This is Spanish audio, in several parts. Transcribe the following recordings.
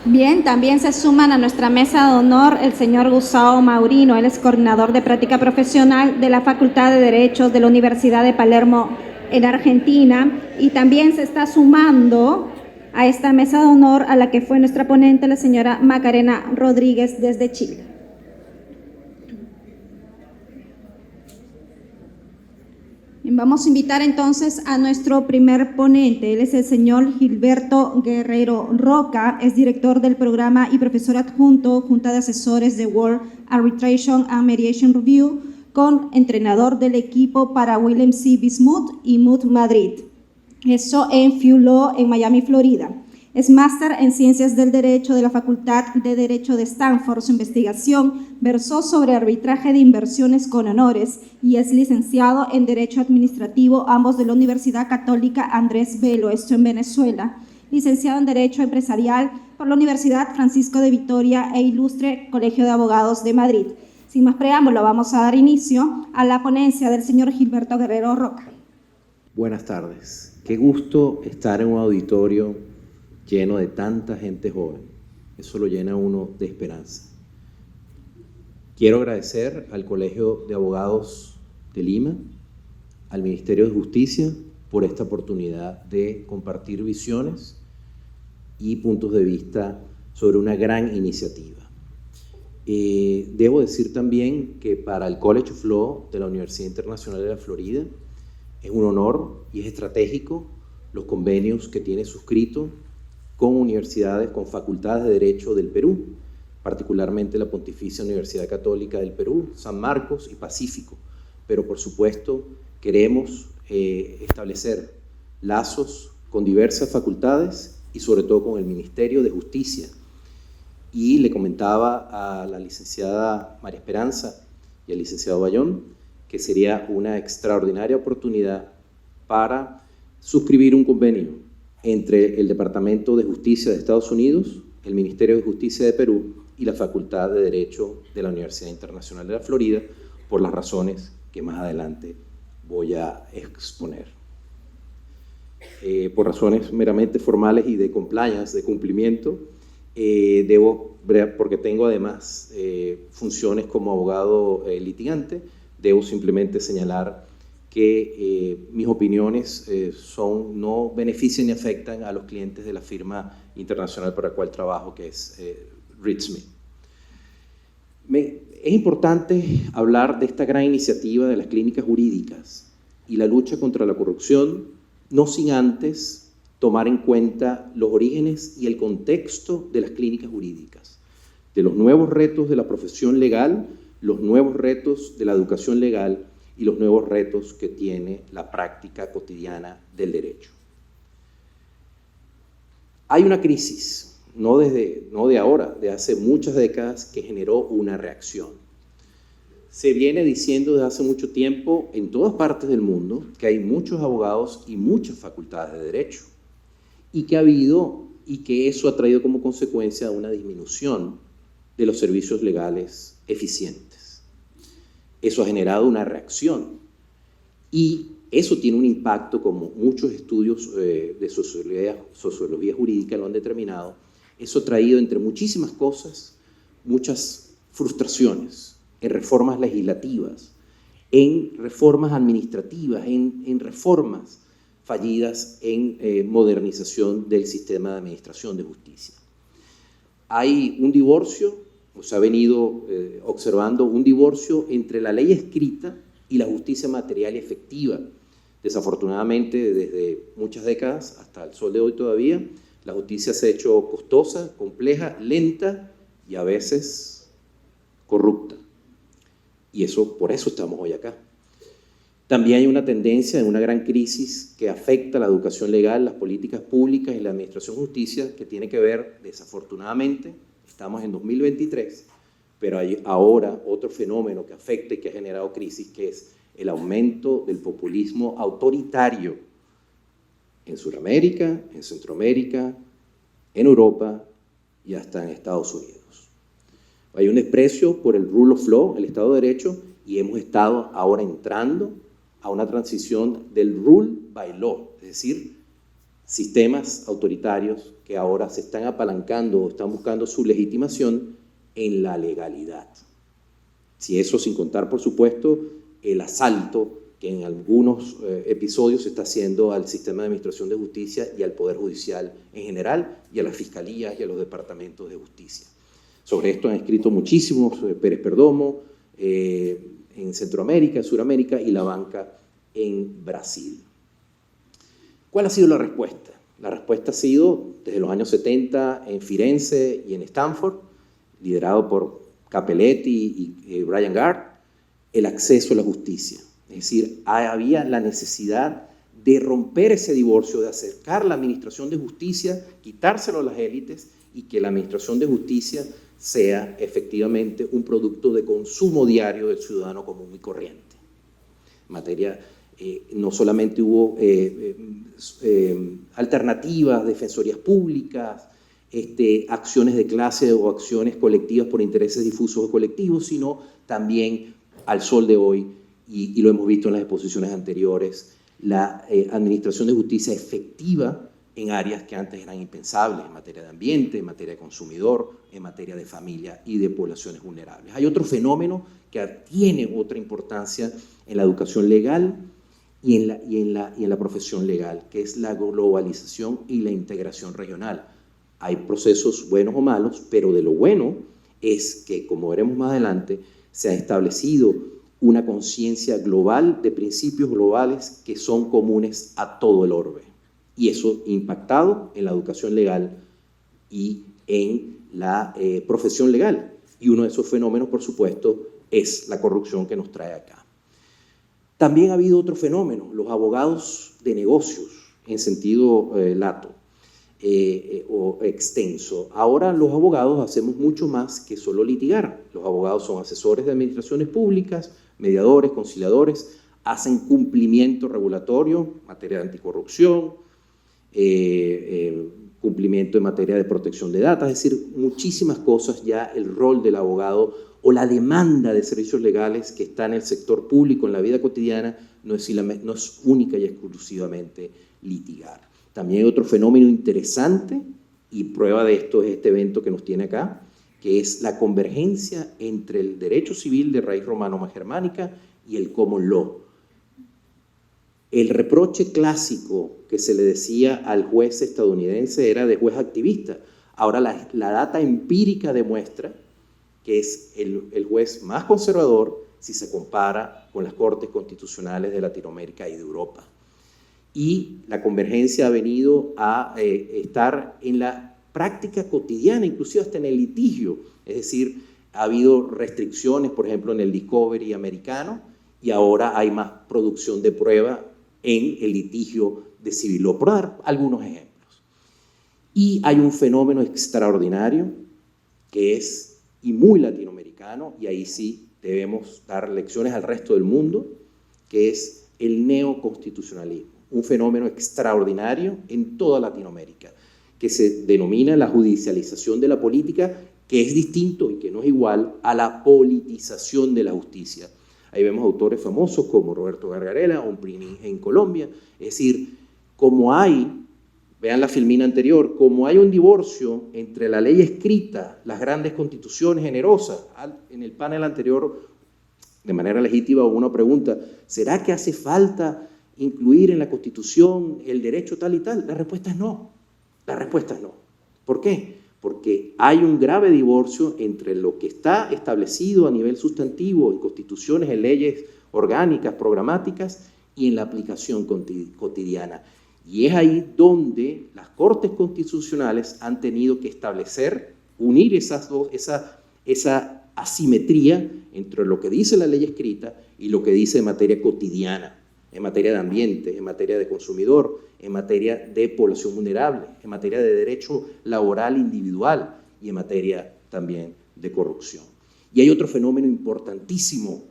Bien, también se suman a nuestra mesa de honor el señor Gustavo Maurino, él es coordinador de práctica profesional de la Facultad de Derecho de la Universidad de Palermo en Argentina, y también se está sumando a esta mesa de honor a la que fue nuestra ponente, la señora Macarena Rodríguez desde Chile. Vamos a invitar entonces a nuestro primer ponente. Él es el señor Gilberto Guerrero Roca, es director del programa y profesor adjunto, Junta de Asesores de World Arbitration and Mediation Review, con entrenador del equipo para William C. Bismuth y Muth Madrid. Eso en FIU Law en Miami, Florida. Es máster en Ciencias del Derecho de la Facultad de Derecho de Stanford. Su investigación versó sobre arbitraje de inversiones con honores y es licenciado en Derecho Administrativo, ambos de la Universidad Católica Andrés Bello, esto en Venezuela. Licenciado en Derecho Empresarial por la Universidad Francisco de Vitoria e Ilustre Colegio de Abogados de Madrid. Sin más preámbulo, vamos a dar inicio a la ponencia del señor Gilberto Guerrero Roca. Buenas tardes. Qué gusto estar en un auditorio lleno de tanta gente joven. Eso lo llena a uno de esperanza. Quiero agradecer al Colegio de Abogados de Lima, al Ministerio de Justicia, por esta oportunidad de compartir visiones y puntos de vista sobre una gran iniciativa. Debo decir también que para el College of Law de la Universidad Internacional de la Florida es un honor y es estratégico los convenios que tiene suscrito con universidades, con facultades de Derecho del Perú, particularmente la Pontificia Universidad Católica del Perú, San Marcos y Pacífico. Pero por supuesto queremos establecer lazos con diversas facultades y sobre todo con el Ministerio de Justicia. Y le comentaba a la licenciada María Esperanza y al licenciado Bayón que sería una extraordinaria oportunidad para suscribir un convenio entre el Departamento de Justicia de Estados Unidos, el Ministerio de Justicia de Perú y la Facultad de Derecho de la Universidad Internacional de la Florida, por las razones que más adelante voy a exponer. Por razones meramente formales y de compliance, de cumplimiento, porque tengo además funciones como abogado litigante, debo simplemente señalar que mis opiniones no benefician ni afectan a los clientes de la firma internacional para la cual trabajo, que es Reed Smith. Es importante hablar de esta gran iniciativa de las clínicas jurídicas y la lucha contra la corrupción, no sin antes tomar en cuenta los orígenes y el contexto de las clínicas jurídicas, de los nuevos retos de la profesión legal, los nuevos retos de la educación legal y los nuevos retos que tiene la práctica cotidiana del derecho. Hay una crisis, no de ahora, de hace muchas décadas, que generó una reacción. Se viene diciendo desde hace mucho tiempo en todas partes del mundo que hay muchos abogados y muchas facultades de derecho, y que eso ha traído como consecuencia una disminución de los servicios legales eficientes. Eso ha generado una reacción y eso tiene un impacto, como muchos estudios de sociología jurídica lo han determinado. Eso ha traído, entre muchísimas cosas, muchas frustraciones en reformas legislativas, en reformas administrativas, en reformas fallidas en modernización del sistema de administración de justicia. Hay un divorcio, se ha venido observando un divorcio entre la ley escrita y la justicia material y efectiva. Desafortunadamente, desde muchas décadas hasta el sol de hoy todavía, la justicia se ha hecho costosa, compleja, lenta y a veces corrupta. Y por eso estamos hoy acá. También hay una tendencia, una gran crisis que afecta la educación legal, las políticas públicas y la administración de justicia, que tiene que ver, desafortunadamente, estamos en 2023, pero hay ahora otro fenómeno que afecta y que ha generado crisis, que es el aumento del populismo autoritario en Sudamérica, en Centroamérica, en Europa y hasta en Estados Unidos. Hay un desprecio por el rule of law, el Estado de Derecho, y hemos estado ahora entrando a una transición del rule by law, es decir, sistemas autoritarios que ahora se están apalancando o están buscando su legitimación en la legalidad. Si eso sin contar, por supuesto, el asalto que en algunos episodios se está haciendo al sistema de administración de justicia y al Poder Judicial en general, y a las fiscalías y a los departamentos de justicia. Sobre esto han escrito muchísimos, Pérez Perdomo, en Centroamérica, en Sudamérica, y la banca en Brasil. ¿Cuál ha sido la respuesta? La respuesta ha sido, desde los años 70, en Firenze y en Stanford, liderado por Capelletti y Brian Gard, el acceso a la justicia. Es decir, había la necesidad de romper ese divorcio, de acercar la administración de justicia, quitárselo a las élites y que la administración de justicia sea efectivamente un producto de consumo diario del ciudadano común y corriente. En materia, no solamente hubo alternativas, defensorías públicas, acciones de clase o acciones colectivas por intereses difusos o colectivos, sino también al sol de hoy, y lo hemos visto en las exposiciones anteriores, la administración de justicia efectiva en áreas que antes eran impensables, en materia de ambiente, en materia de consumidor, en materia de familia y de poblaciones vulnerables. Hay otro fenómeno que tiene otra importancia en la educación legal y en la profesión legal, que es la globalización y la integración regional. Hay procesos buenos o malos, pero de lo bueno es que, como veremos más adelante, se ha establecido una conciencia global de principios globales que son comunes a todo el orbe. Y eso ha impactado en la educación legal y en la profesión legal. Y uno de esos fenómenos, por supuesto, es la corrupción que nos trae acá. También ha habido otro fenómeno, los abogados de negocios, en sentido lato o extenso. Ahora los abogados hacemos mucho más que solo litigar. Los abogados son asesores de administraciones públicas, mediadores, conciliadores, hacen cumplimiento regulatorio en materia de anticorrupción, cumplimiento en materia de protección de datos, es decir, muchísimas cosas. Ya el rol del abogado o la demanda de servicios legales que está en el sector público, en la vida cotidiana, no es única y exclusivamente litigar. También hay otro fenómeno interesante, y prueba de esto es este evento que nos tiene acá, que es la convergencia entre el derecho civil de raíz romano-germánica y el common law. El reproche clásico que se le decía al juez estadounidense era de juez activista. Ahora la data empírica demuestra que es el juez más conservador si se compara con las cortes constitucionales de Latinoamérica y de Europa. Y la convergencia ha venido a estar en la práctica cotidiana, inclusive hasta en el litigio. Es decir, ha habido restricciones, por ejemplo, en el discovery americano, y ahora hay más producción de prueba en el litigio de civil law, por dar algunos ejemplos. Y hay un fenómeno extraordinario que es, y muy latinoamericano, y ahí sí debemos dar lecciones al resto del mundo, que es el neoconstitucionalismo, un fenómeno extraordinario en toda Latinoamérica, que se denomina la judicialización de la política, que es distinto y que no es igual a la politización de la justicia. Ahí vemos autores famosos como Roberto Gargarella, Omprini en Colombia. Es decir, como hay, vean la filmina anterior, como hay un divorcio entre la ley escrita, las grandes constituciones generosas. En el panel anterior, de manera legítima, hubo una pregunta: ¿será que hace falta incluir en la Constitución el derecho tal y tal? La respuesta es no. La respuesta es no. ¿Por qué? Porque hay un grave divorcio entre lo que está establecido a nivel sustantivo en constituciones, en leyes orgánicas, programáticas, y en la aplicación cotidiana. Y es ahí donde las Cortes Constitucionales han tenido que establecer, unir esa asimetría entre lo que dice la ley escrita y lo que dice en materia cotidiana, en materia de ambiente, en materia de consumidor, en materia de población vulnerable, en materia de derecho laboral individual y en materia también de corrupción. Y hay otro fenómeno importantísimo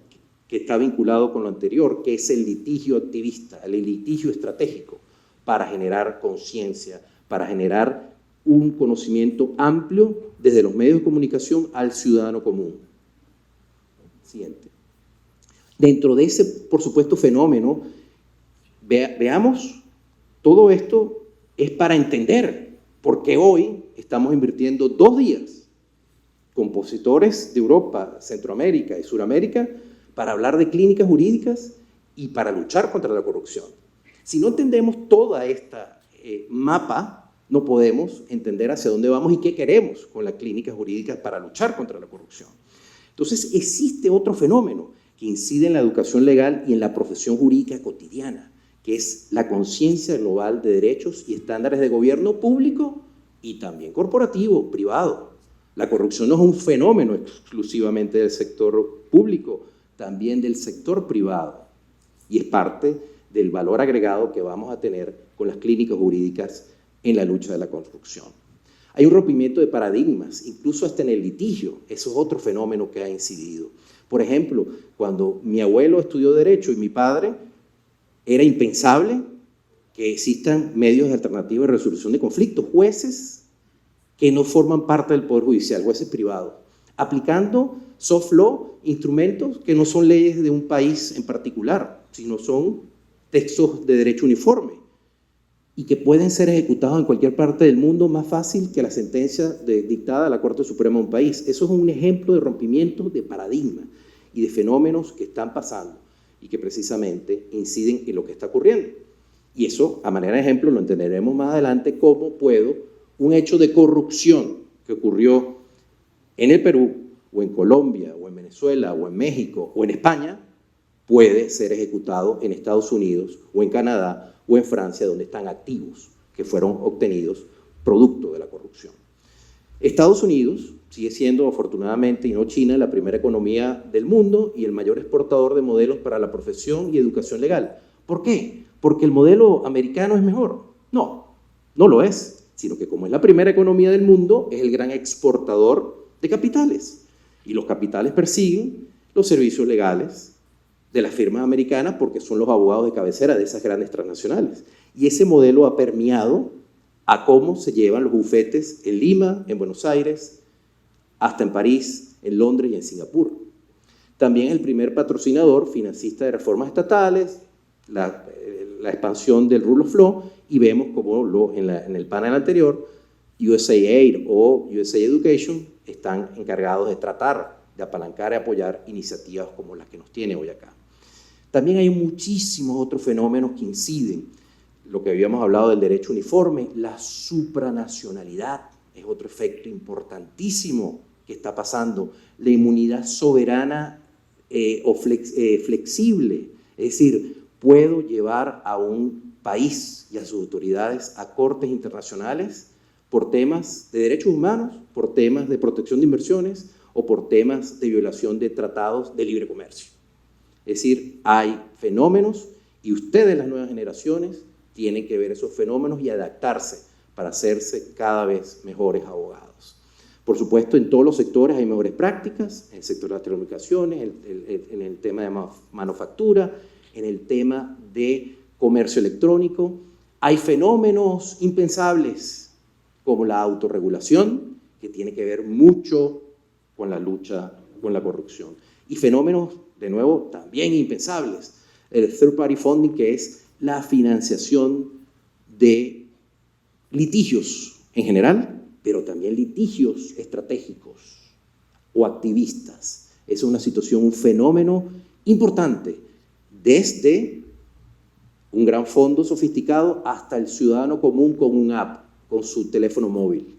que está vinculado con lo anterior, que es el litigio activista, el litigio estratégico, para generar conciencia, para generar un conocimiento amplio desde los medios de comunicación al ciudadano común. Siguiente. Dentro de ese, por supuesto, fenómeno, veamos todo esto es para entender por qué hoy estamos invirtiendo 2 días con compositores de Europa, Centroamérica y Suramérica para hablar de clínicas jurídicas y para luchar contra la corrupción. Si no entendemos toda esta mapa, no podemos entender hacia dónde vamos y qué queremos con las clínicas jurídicas para luchar contra la corrupción. Entonces, existe otro fenómeno que incide en la educación legal y en la profesión jurídica cotidiana, que es la conciencia global de derechos y estándares de gobierno público y también corporativo, privado. La corrupción no es un fenómeno exclusivamente del sector público, también del sector privado, y es parte del valor agregado que vamos a tener con las clínicas jurídicas en la lucha de la corrupción. Hay un rompimiento de paradigmas, incluso hasta en el litigio. Eso es otro fenómeno que ha incidido. Por ejemplo, cuando mi abuelo estudió Derecho y mi padre, era impensable que existan medios alternativos de resolución de conflictos, jueces que no forman parte del Poder Judicial, jueces privados, aplicando soft law, instrumentos que no son leyes de un país en particular, sino son textos de derecho uniforme y que pueden ser ejecutados en cualquier parte del mundo más fácil que la sentencia dictada a la Corte Suprema de un país. Eso es un ejemplo de rompimiento de paradigma y de fenómenos que están pasando y que precisamente inciden en lo que está ocurriendo. Y eso, a manera de ejemplo, lo entenderemos más adelante, cómo un hecho de corrupción que ocurrió en el Perú, o en Colombia, o en Venezuela, o en México, o en España, puede ser ejecutado en Estados Unidos, o en Canadá, o en Francia, donde están activos que fueron obtenidos producto de la corrupción. Estados Unidos sigue siendo, afortunadamente, y no China, la primera economía del mundo y el mayor exportador de modelos para la profesión y educación legal. ¿Por qué? ¿Porque el modelo americano es mejor? No, no lo es, sino que como es la primera economía del mundo, es el gran exportador de capitales. Y los capitales persiguen los servicios legales de las firmas americanas porque son los abogados de cabecera de esas grandes transnacionales. Y ese modelo ha permeado a cómo se llevan los bufetes en Lima, en Buenos Aires, hasta en París, en Londres y en Singapur. También el primer patrocinador financista de reformas estatales, la expansión del Rule of Law, y vemos como en el panel anterior, USAID o USA Education están encargados de tratar de apalancar y apoyar iniciativas como las que nos tiene hoy acá. También hay muchísimos otros fenómenos que inciden. Lo que habíamos hablado del derecho uniforme, la supranacionalidad es otro efecto importantísimo que está pasando. La inmunidad soberana o flexible, es decir, puedo llevar a un país y a sus autoridades a cortes internacionales por temas de derechos humanos, por temas de protección de inversiones o por temas de violación de tratados de libre comercio. Es decir, hay fenómenos y ustedes, las nuevas generaciones, tienen que ver esos fenómenos y adaptarse para hacerse cada vez mejores abogados. Por supuesto, en todos los sectores hay mejores prácticas, en el sector de las telecomunicaciones, en el tema de manufactura, en el tema de comercio electrónico. Hay fenómenos impensables como la autorregulación, que tiene que ver mucho con la lucha con la corrupción. Y fenómenos, de nuevo, también impensables. El third party funding, que es la financiación de litigios en general, pero también litigios estratégicos o activistas. Es una situación, un fenómeno importante, desde un gran fondo sofisticado hasta el ciudadano común con un app, con su teléfono móvil,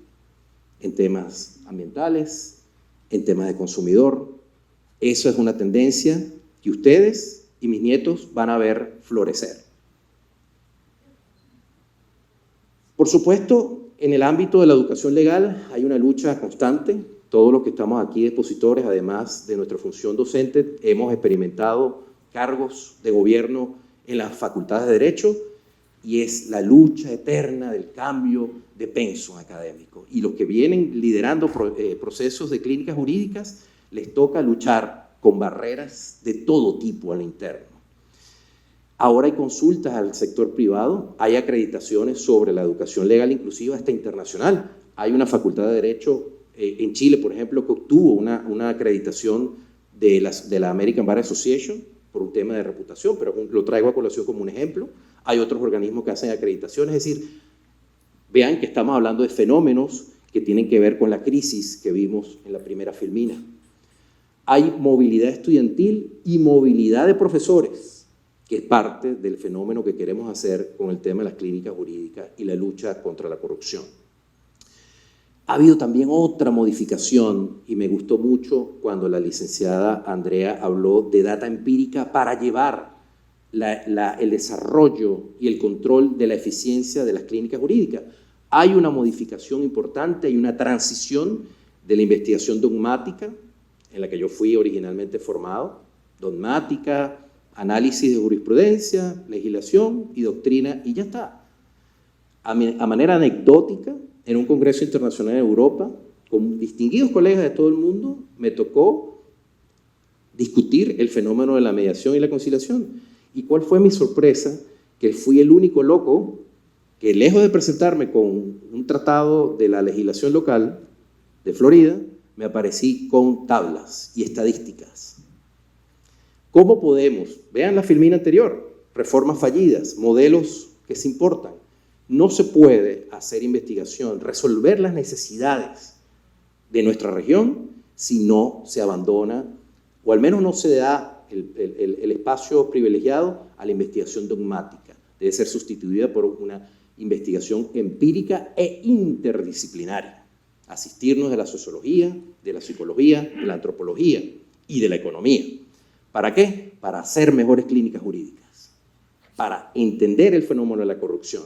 en temas ambientales, en temas de consumidor. Eso es una tendencia que ustedes y mis nietos van a ver florecer. Por supuesto, en el ámbito de la educación legal hay una lucha constante. Todos los que estamos aquí expositores, además de nuestra función docente, hemos experimentado cargos de gobierno en las facultades de Derecho y es la lucha eterna del cambio de pensum académico. Y los que vienen liderando procesos de clínicas jurídicas les toca luchar con barreras de todo tipo al interno. Ahora hay consultas al sector privado, hay acreditaciones sobre la educación legal, inclusive hasta internacional. Hay una facultad de Derecho en Chile, por ejemplo, que obtuvo una acreditación de la American Bar Association por un tema de reputación, pero lo traigo a colación como un ejemplo. Hay otros organismos que hacen acreditaciones, es decir, Vean que estamos hablando de fenómenos que tienen que ver con la crisis que vimos en la primera filmina. Hay movilidad estudiantil y movilidad de profesores, que es parte del fenómeno que queremos hacer con el tema de las clínicas jurídicas y la lucha contra la corrupción. Ha habido también otra modificación, y me gustó mucho cuando la licenciada Andrea habló de data empírica para llevar el desarrollo y el control de la eficiencia de las clínicas jurídicas. Hay una modificación importante, hay una transición de la investigación dogmática, en la que yo fui originalmente formado, dogmática, análisis de jurisprudencia, legislación y doctrina, y ya está. A manera anecdótica, en un congreso internacional en Europa, con distinguidos colegas de todo el mundo, me tocó discutir el fenómeno de la mediación y la conciliación. ¿Y cuál fue mi sorpresa? Que fui el único loco que, lejos de presentarme con un tratado de la legislación local de Florida, me aparecí con tablas y estadísticas. ¿Cómo podemos? Vean la filmina anterior, reformas fallidas, modelos que se importan. No se puede hacer investigación, resolver las necesidades de nuestra región si no se abandona, o al menos no se da el espacio privilegiado a la investigación dogmática. Debe ser sustituida por una investigación empírica e interdisciplinaria. Asistirnos de la sociología, de la psicología, de la antropología y de la economía. ¿Para qué? Para hacer mejores clínicas jurídicas, para entender el fenómeno de la corrupción.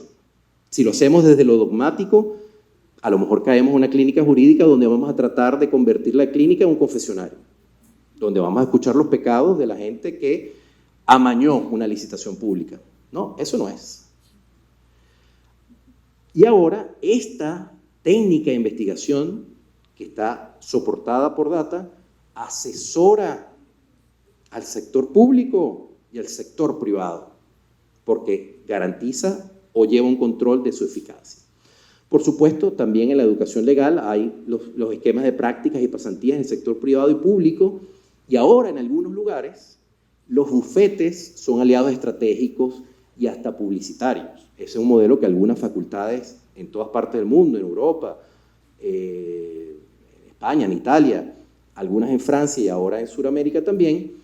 Si lo hacemos desde lo dogmático, a lo mejor caemos en una clínica jurídica donde vamos a tratar de convertir la clínica en un confesionario, donde vamos a escuchar los pecados de la gente que amañó una licitación pública. No, eso no es. Y ahora, esta técnica de investigación, que está soportada por data, asesora al sector público y al sector privado, porque garantiza o lleva un control de su eficacia. Por supuesto, también en la educación legal hay los esquemas de prácticas y pasantías en el sector privado y público, y ahora en algunos lugares los bufetes son aliados estratégicos y hasta publicitarios. Ese es un modelo que algunas facultades en todas partes del mundo, en Europa, en España, en Italia, algunas en Francia y ahora en Sudamérica también,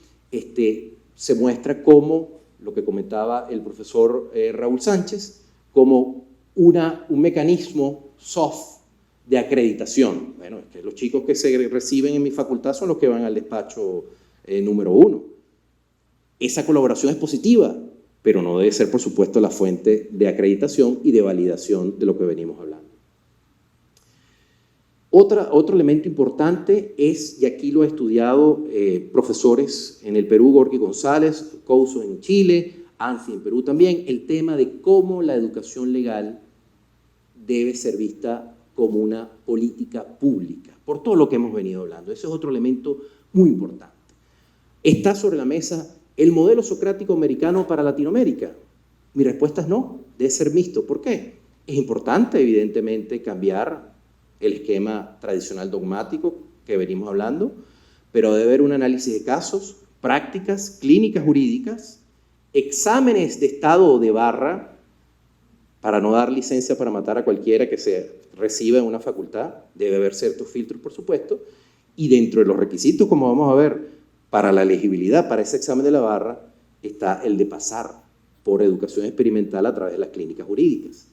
se muestra como, lo que comentaba el profesor Raúl Sánchez, como un mecanismo soft de acreditación. Bueno, es que los chicos que se reciben en mi facultad son los que van al despacho número 1. Esa colaboración es positiva, pero no debe ser, por supuesto, la fuente de acreditación y de validación de lo que venimos hablando. Otro elemento importante es, y aquí lo ha estudiado profesores en el Perú, Gorky González, Couso en Chile, ANSI en Perú también, el tema de cómo la educación legal debe ser vista como una política pública, por todo lo que hemos venido hablando. Ese es otro elemento muy importante. Está sobre la mesa el modelo socrático americano para Latinoamérica. Mi respuesta es no, debe ser mixto. ¿Por qué? Es importante, evidentemente, cambiar el esquema tradicional dogmático que venimos hablando, pero debe haber un análisis de casos, prácticas, clínicas jurídicas, exámenes de estado o de barra, para no dar licencia para matar a cualquiera que se reciba en una facultad, debe haber ciertos filtros, por supuesto, y dentro de los requisitos, como vamos a ver, para la elegibilidad para ese examen de la barra, está el de pasar por educación experimental a través de las clínicas jurídicas.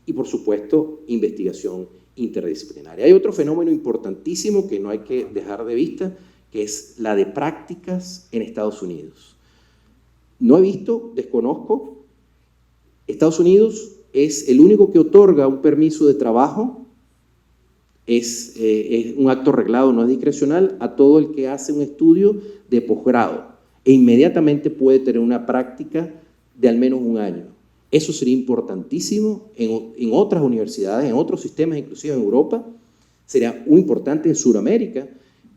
Y, por supuesto, investigación interdisciplinaria. Hay otro fenómeno importantísimo que no hay que dejar de vista, que es la de prácticas en Estados Unidos. No he visto, desconozco, Estados Unidos es el único que otorga un permiso de trabajo, es un acto reglado, no es discrecional, a todo el que hace un estudio de posgrado e inmediatamente puede tener una práctica de al menos un año. Eso sería importantísimo en otras universidades, en otros sistemas, inclusive en Europa. Sería muy importante en Sudamérica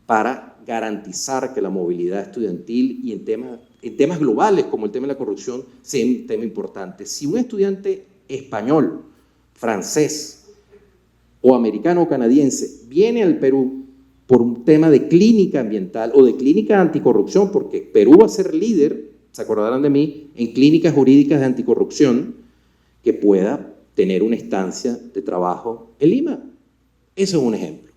para garantizar que la movilidad estudiantil y en temas globales como el tema de la corrupción sea un tema importante. Si un estudiante español, francés o americano o canadiense viene al Perú por un tema de clínica ambiental o de clínica anticorrupción, porque Perú va a ser líder, se acordarán de mí, en clínicas jurídicas de anticorrupción, que pueda tener una estancia de trabajo en Lima. Eso es un ejemplo.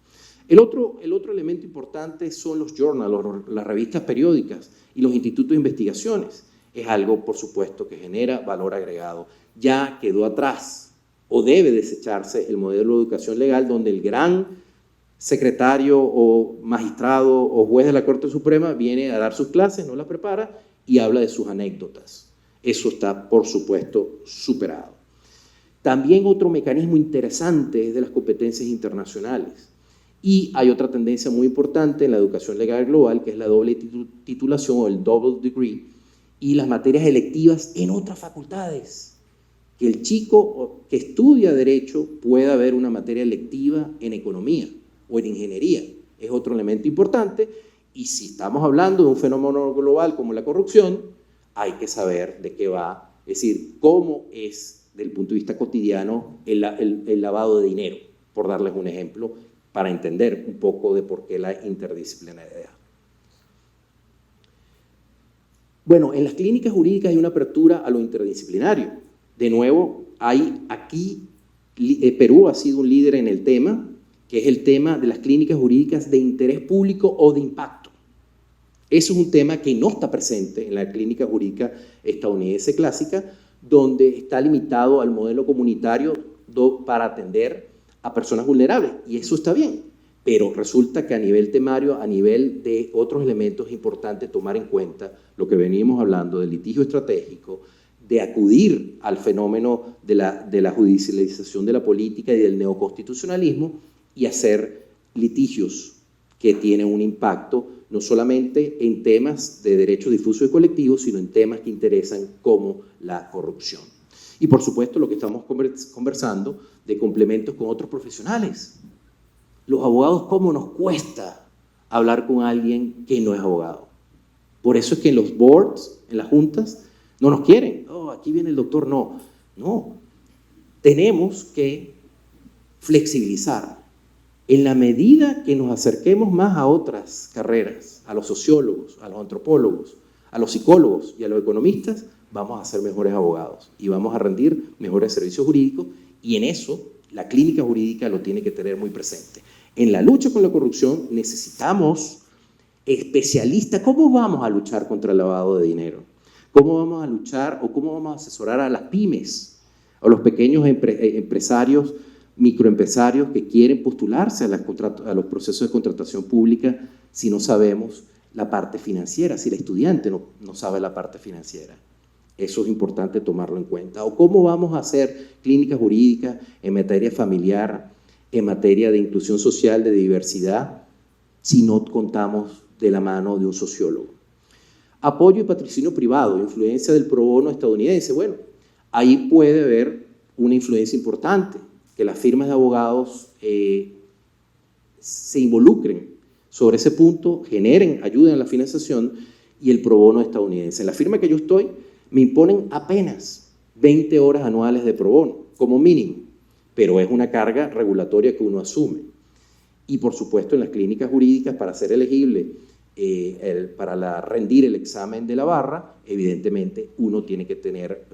El otro elemento importante son los journals, las revistas periódicas y los institutos de investigaciones. Es algo, por supuesto, que genera valor agregado. Ya quedó atrás o debe desecharse el modelo de educación legal donde el gran secretario o magistrado o juez de la Corte Suprema viene a dar sus clases, no las prepara y habla de sus anécdotas. Eso está, por supuesto, superado. También otro mecanismo interesante es de las competencias internacionales. Y hay otra tendencia muy importante en la educación legal global, que es la doble titulación o el double degree, y las materias electivas en otras facultades. Que el chico que estudia Derecho pueda ver una materia electiva en Economía o en Ingeniería. Es otro elemento importante. Y si estamos hablando de un fenómeno global como la corrupción, hay que saber de qué va, es decir, cómo es, desde el punto de vista cotidiano, el lavado de dinero, por darles un ejemplo, para entender un poco de por qué la interdisciplinariedad. Bueno, en las clínicas jurídicas hay una apertura a lo interdisciplinario. De nuevo, Perú ha sido un líder en el tema, que es el tema de las clínicas jurídicas de interés público o de impacto. Eso es un tema que no está presente en la clínica jurídica estadounidense clásica, donde está limitado al modelo comunitario para atender a personas vulnerables, y eso está bien, pero resulta que a nivel temario, a nivel de otros elementos, es importante tomar en cuenta lo que venimos hablando del litigio estratégico, de acudir al fenómeno de la judicialización de la política y del neoconstitucionalismo y hacer litigios que tienen un impacto no solamente en temas de derechos difusos y colectivos, sino en temas que interesan como la corrupción. Y por supuesto lo que estamos conversando de complementos con otros profesionales. Los abogados, ¿cómo nos cuesta hablar con alguien que no es abogado? Por eso es que en los boards, en las juntas, no nos quieren. Oh, aquí viene el doctor. No. Tenemos que flexibilizar. En la medida que nos acerquemos más a otras carreras, a los sociólogos, a los antropólogos, a los psicólogos y a los economistas, vamos a ser mejores abogados y vamos a rendir mejores servicios jurídicos, y en eso la clínica jurídica lo tiene que tener muy presente. En la lucha con la corrupción necesitamos especialistas. ¿Cómo vamos a luchar contra el lavado de dinero? ¿Cómo vamos a luchar o cómo vamos a asesorar a las pymes, a los pequeños empresarios, microempresarios que quieren postularse a los procesos de contratación pública si no sabemos la parte financiera, si el estudiante no sabe la parte financiera? Eso es importante tomarlo en cuenta. ¿O cómo vamos a hacer clínicas jurídicas en materia familiar, en materia de inclusión social, de diversidad, si no contamos de la mano de un sociólogo? Apoyo y patrocinio privado, influencia del pro bono estadounidense. Bueno, ahí puede haber una influencia importante, que las firmas de abogados se involucren sobre ese punto, generen, ayuden a la financiación, y el pro bono estadounidense. En la firma que yo estoy, me imponen apenas 20 horas anuales de pro bono, como mínimo, pero es una carga regulatoria que uno asume. Y por supuesto en las clínicas jurídicas, para ser elegible, para rendir el examen de la barra, evidentemente uno tiene que tener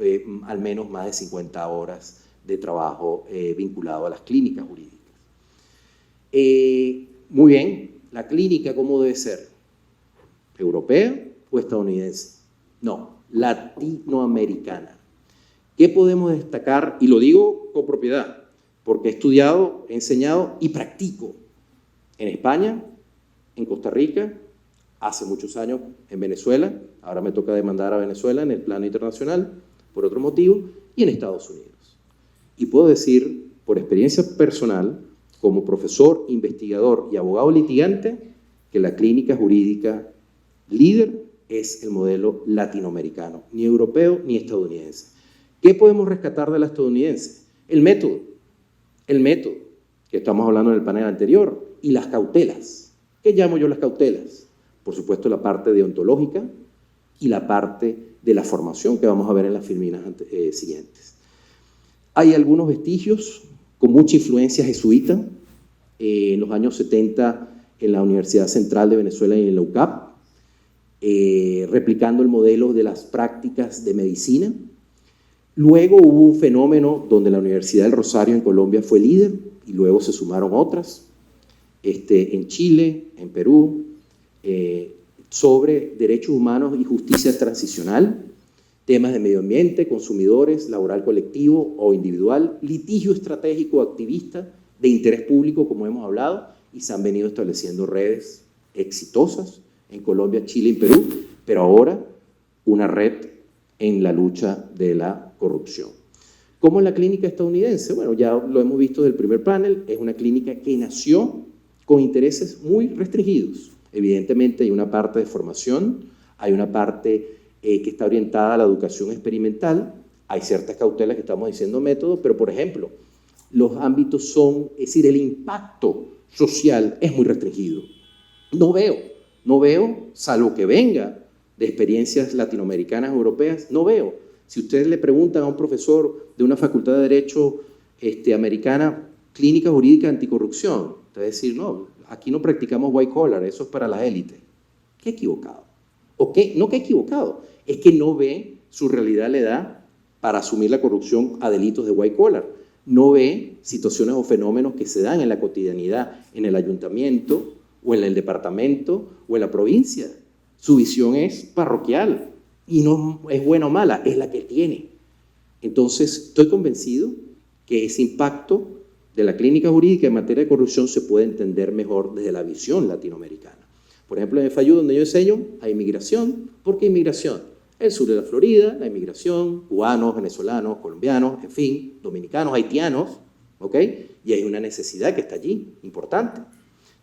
al menos más de 50 horas de trabajo vinculado a las clínicas jurídicas. Muy bien, ¿la clínica cómo debe ser? ¿Europea o estadounidense? No, latinoamericana. ¿Qué podemos destacar? Y lo digo con propiedad, porque he estudiado, he enseñado y practico en España, en Costa Rica, hace muchos años en Venezuela, ahora me toca demandar a Venezuela en el plano internacional, por otro motivo, y en Estados Unidos. Y puedo decir, por experiencia personal, como profesor, investigador y abogado litigante, que la clínica jurídica líder es el modelo latinoamericano, ni europeo ni estadounidense. ¿Qué podemos rescatar de la estadounidense? El método, que estamos hablando en el panel anterior, y las cautelas. ¿Qué llamo yo las cautelas? Por supuesto, la parte deontológica y la parte de la formación que vamos a ver en las filminas siguientes. Hay algunos vestigios con mucha influencia jesuita. En los años 70 en la Universidad Central de Venezuela y en la UCAP, replicando el modelo de las prácticas de medicina. Luego hubo un fenómeno donde la Universidad del Rosario en Colombia fue líder y luego se sumaron otras, en Chile, en Perú, sobre derechos humanos y justicia transicional, temas de medio ambiente, consumidores, laboral colectivo o individual, litigio estratégico activista de interés público, como hemos hablado, y se han venido estableciendo redes exitosas en Colombia, Chile y Perú, pero ahora una red en la lucha de la corrupción. ¿Cómo es la clínica estadounidense? Bueno, ya lo hemos visto del primer panel, es una clínica que nació con intereses muy restringidos. Evidentemente hay una parte de formación, hay una parte que está orientada a la educación experimental, hay ciertas cautelas que estamos diciendo métodos, pero por ejemplo, los ámbitos son, es decir, el impacto social es muy restringido. No veo, salvo que venga de experiencias latinoamericanas, europeas, no veo. Si ustedes le preguntan a un profesor de una facultad de Derecho americana, clínica jurídica anticorrupción, te va a decir, no, aquí no practicamos white collar, eso es para las élites. Qué equivocado. ¿O qué? No, qué equivocado. Es que no ve, su realidad le da para asumir la corrupción a delitos de white collar. No ve situaciones o fenómenos que se dan en la cotidianidad, en el ayuntamiento, o en el departamento, o en la provincia. Su visión es parroquial, y no es buena o mala, es la que tiene. Entonces, estoy convencido que ese impacto de la clínica jurídica en materia de corrupción se puede entender mejor desde la visión latinoamericana. Por ejemplo, en FIU, donde yo enseño, hay inmigración. ¿Por qué inmigración? El sur de la Florida, la inmigración, cubanos, venezolanos, colombianos, en fin, dominicanos, haitianos, ¿ok? Y hay una necesidad que está allí, importante.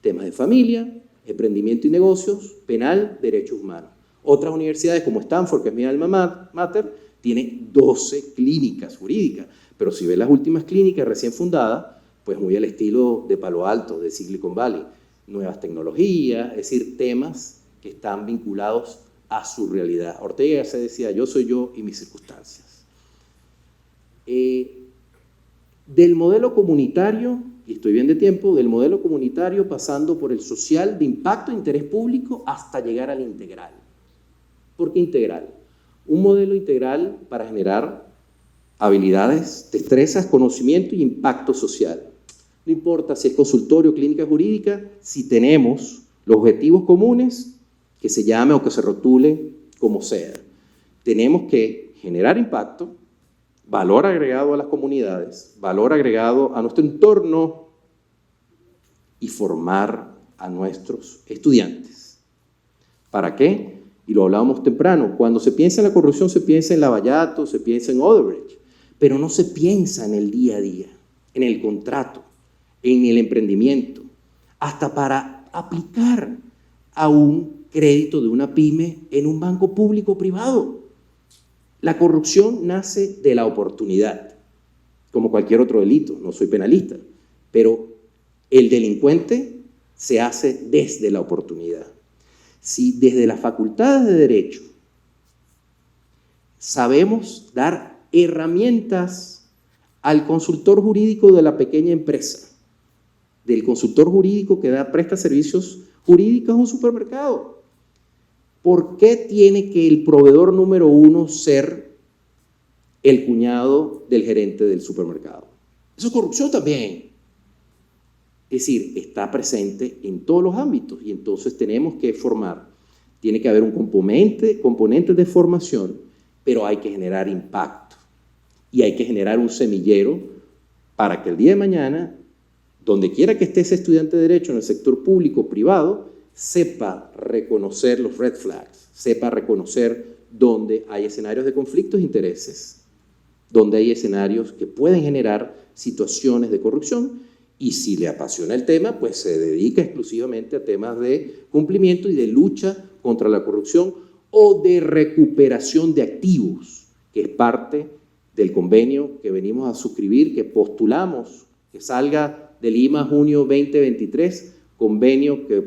Temas de familia, emprendimiento y negocios, penal, derechos humanos. Otras universidades como Stanford, que es mi alma mater, tiene 12 clínicas jurídicas, pero si ves las últimas clínicas recién fundadas, pues muy al estilo de Palo Alto, de Silicon Valley, nuevas tecnologías, es decir, temas que están vinculados a su realidad. Ortega se decía, yo soy yo y mis circunstancias. Del modelo comunitario, y estoy bien de tiempo, del modelo comunitario pasando por el social de impacto e interés público hasta llegar al integral. ¿Por qué integral? Un modelo integral para generar habilidades, destrezas, conocimiento y impacto social. No importa si es consultorio o clínica jurídica, si tenemos los objetivos comunes, que se llame o que se rotule como sea. Tenemos que generar impacto, valor agregado a las comunidades, valor agregado a nuestro entorno y formar a nuestros estudiantes. ¿Para qué? Y lo hablábamos temprano, cuando se piensa en la corrupción se piensa en Lavallato, se piensa en Odebrecht, pero no se piensa en el día a día, en el contrato, en el emprendimiento, hasta para aplicar a un crédito de una pyme en un banco público o privado. La corrupción nace de la oportunidad, como cualquier otro delito, no soy penalista, pero el delincuente se hace desde la oportunidad. Si desde las facultades de Derecho sabemos dar herramientas al consultor jurídico de la pequeña empresa, del consultor jurídico que presta servicios jurídicos a un supermercado, ¿por qué tiene que el proveedor número uno ser el cuñado del gerente del supermercado? Eso es corrupción también. Es decir, está presente en todos los ámbitos y entonces tenemos que formar. Tiene que haber un componente de formación, pero hay que generar impacto y hay que generar un semillero para que el día de mañana, donde quiera que esté ese estudiante de Derecho en el sector público o privado, sepa reconocer los red flags, sepa reconocer dónde hay escenarios de conflictos de intereses, donde hay escenarios que pueden generar situaciones de corrupción y si le apasiona el tema, pues se dedica exclusivamente a temas de cumplimiento y de lucha contra la corrupción o de recuperación de activos, que es parte del convenio que venimos a suscribir, que postulamos, que salga de Lima junio 2023, convenio que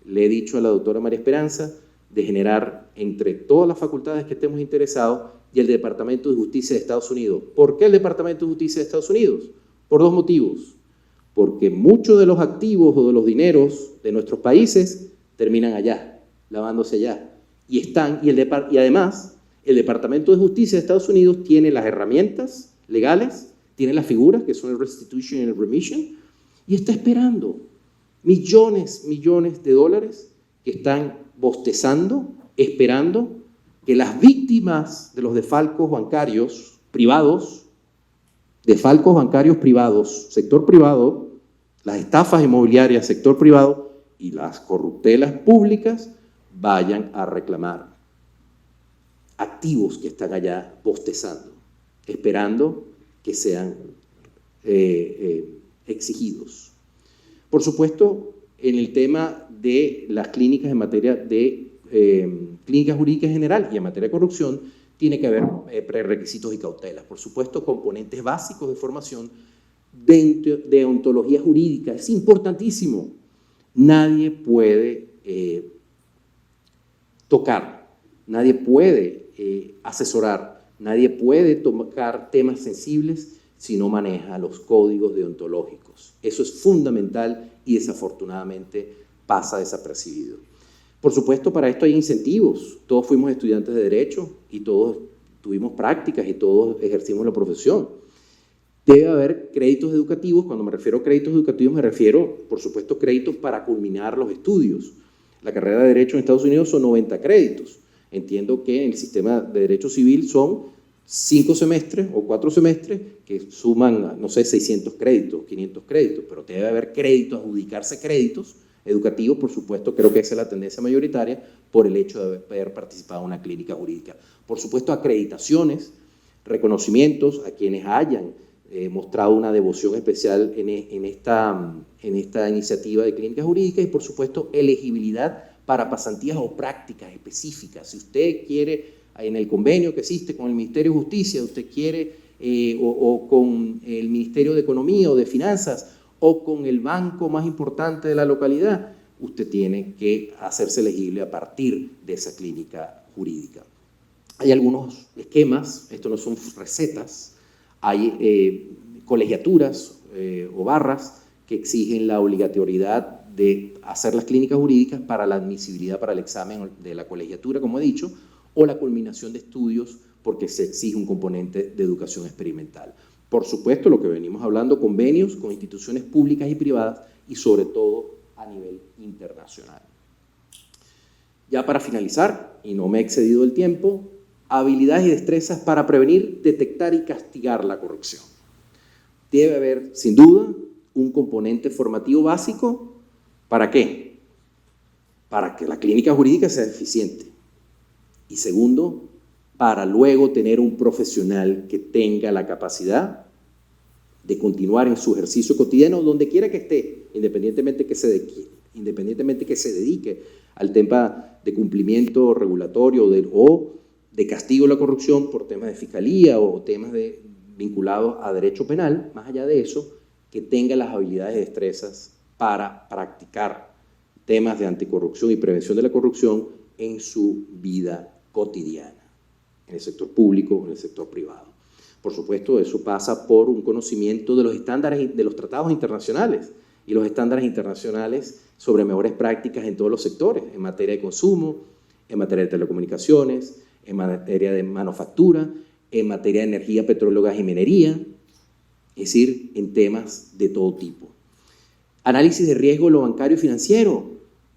le he dicho a la doctora María Esperanza, de generar entre todas las facultades que estemos interesados y el Departamento de Justicia de Estados Unidos. ¿Por qué el Departamento de Justicia de Estados Unidos? Por dos motivos. Porque muchos de los activos o de los dineros de nuestros países terminan allá, lavándose allá. Y además, El Departamento de Justicia de Estados Unidos tiene las herramientas legales, tiene las figuras que son el restitution y el remission, y está esperando millones de dólares que están bostezando, esperando que las víctimas de los desfalcos bancarios privados, sector privado, las estafas inmobiliarias, sector privado, y las corruptelas públicas vayan a reclamar activos que están allá bostezando, esperando que sean exigidos. Por supuesto, en el tema de las clínicas en materia de clínicas jurídicas en general y en materia de corrupción, tiene que haber prerequisitos y cautelas. Por supuesto, componentes básicos de formación de ontología jurídica. Es importantísimo. Nadie puede tocar, nadie puede asesorar, nadie puede tocar temas sensibles si no maneja los códigos deontológicos. Eso es fundamental y desafortunadamente pasa desapercibido. Por supuesto, para esto hay incentivos. Todos fuimos estudiantes de Derecho y todos tuvimos prácticas y todos ejercimos la profesión. Debe haber créditos educativos. Cuando me refiero a créditos educativos, me refiero, por supuesto, créditos para culminar los estudios. La carrera de Derecho en Estados Unidos son 90 créditos. Entiendo que en el sistema de Derecho Civil son 5 semestres o 4 semestres que suman, no sé, 600 créditos, 500 créditos, pero debe haber créditos, adjudicarse créditos educativos, por supuesto, creo que esa es la tendencia mayoritaria, por el hecho de haber participado en una clínica jurídica. Por supuesto, acreditaciones, reconocimientos a quienes hayan mostrado una devoción especial en esta iniciativa de clínica jurídica y, por supuesto, elegibilidad para pasantías o prácticas específicas. Si usted quiere, en el convenio que existe con el Ministerio de Justicia, usted quiere, o con el Ministerio de Economía o de Finanzas, o con el banco más importante de la localidad, usted tiene que hacerse elegible a partir de esa clínica jurídica. Hay algunos esquemas, esto no son recetas, hay colegiaturas o barras que exigen la obligatoriedad de hacer las clínicas jurídicas para la admisibilidad para el examen de la colegiatura, como he dicho, o la culminación de estudios porque se exige un componente de educación experimental. Por supuesto, lo que venimos hablando, convenios con instituciones públicas y privadas y sobre todo a nivel internacional. Ya para finalizar, y no me he excedido el tiempo, habilidades y destrezas para prevenir, detectar y castigar la corrupción. Debe haber, sin duda, un componente formativo básico. ¿Para qué? Para que la clínica jurídica sea eficiente. Y segundo, para luego tener un profesional que tenga la capacidad de continuar en su ejercicio cotidiano, donde quiera que esté, independientemente que se dedique al tema de cumplimiento regulatorio o de castigo a la corrupción por temas de fiscalía o temas vinculados a derecho penal. Más allá de eso, que tenga las habilidades y destrezas para practicar temas de anticorrupción y prevención de la corrupción en su vida cotidiana, en el sector público o en el sector privado. Por supuesto, eso pasa por un conocimiento de los estándares de los tratados internacionales y los estándares internacionales sobre mejores prácticas en todos los sectores, en materia de consumo, en materia de telecomunicaciones, en materia de manufactura, en materia de energía, petróleo, gas y minería, es decir, en temas de todo tipo. Análisis de riesgo en lo bancario y financiero.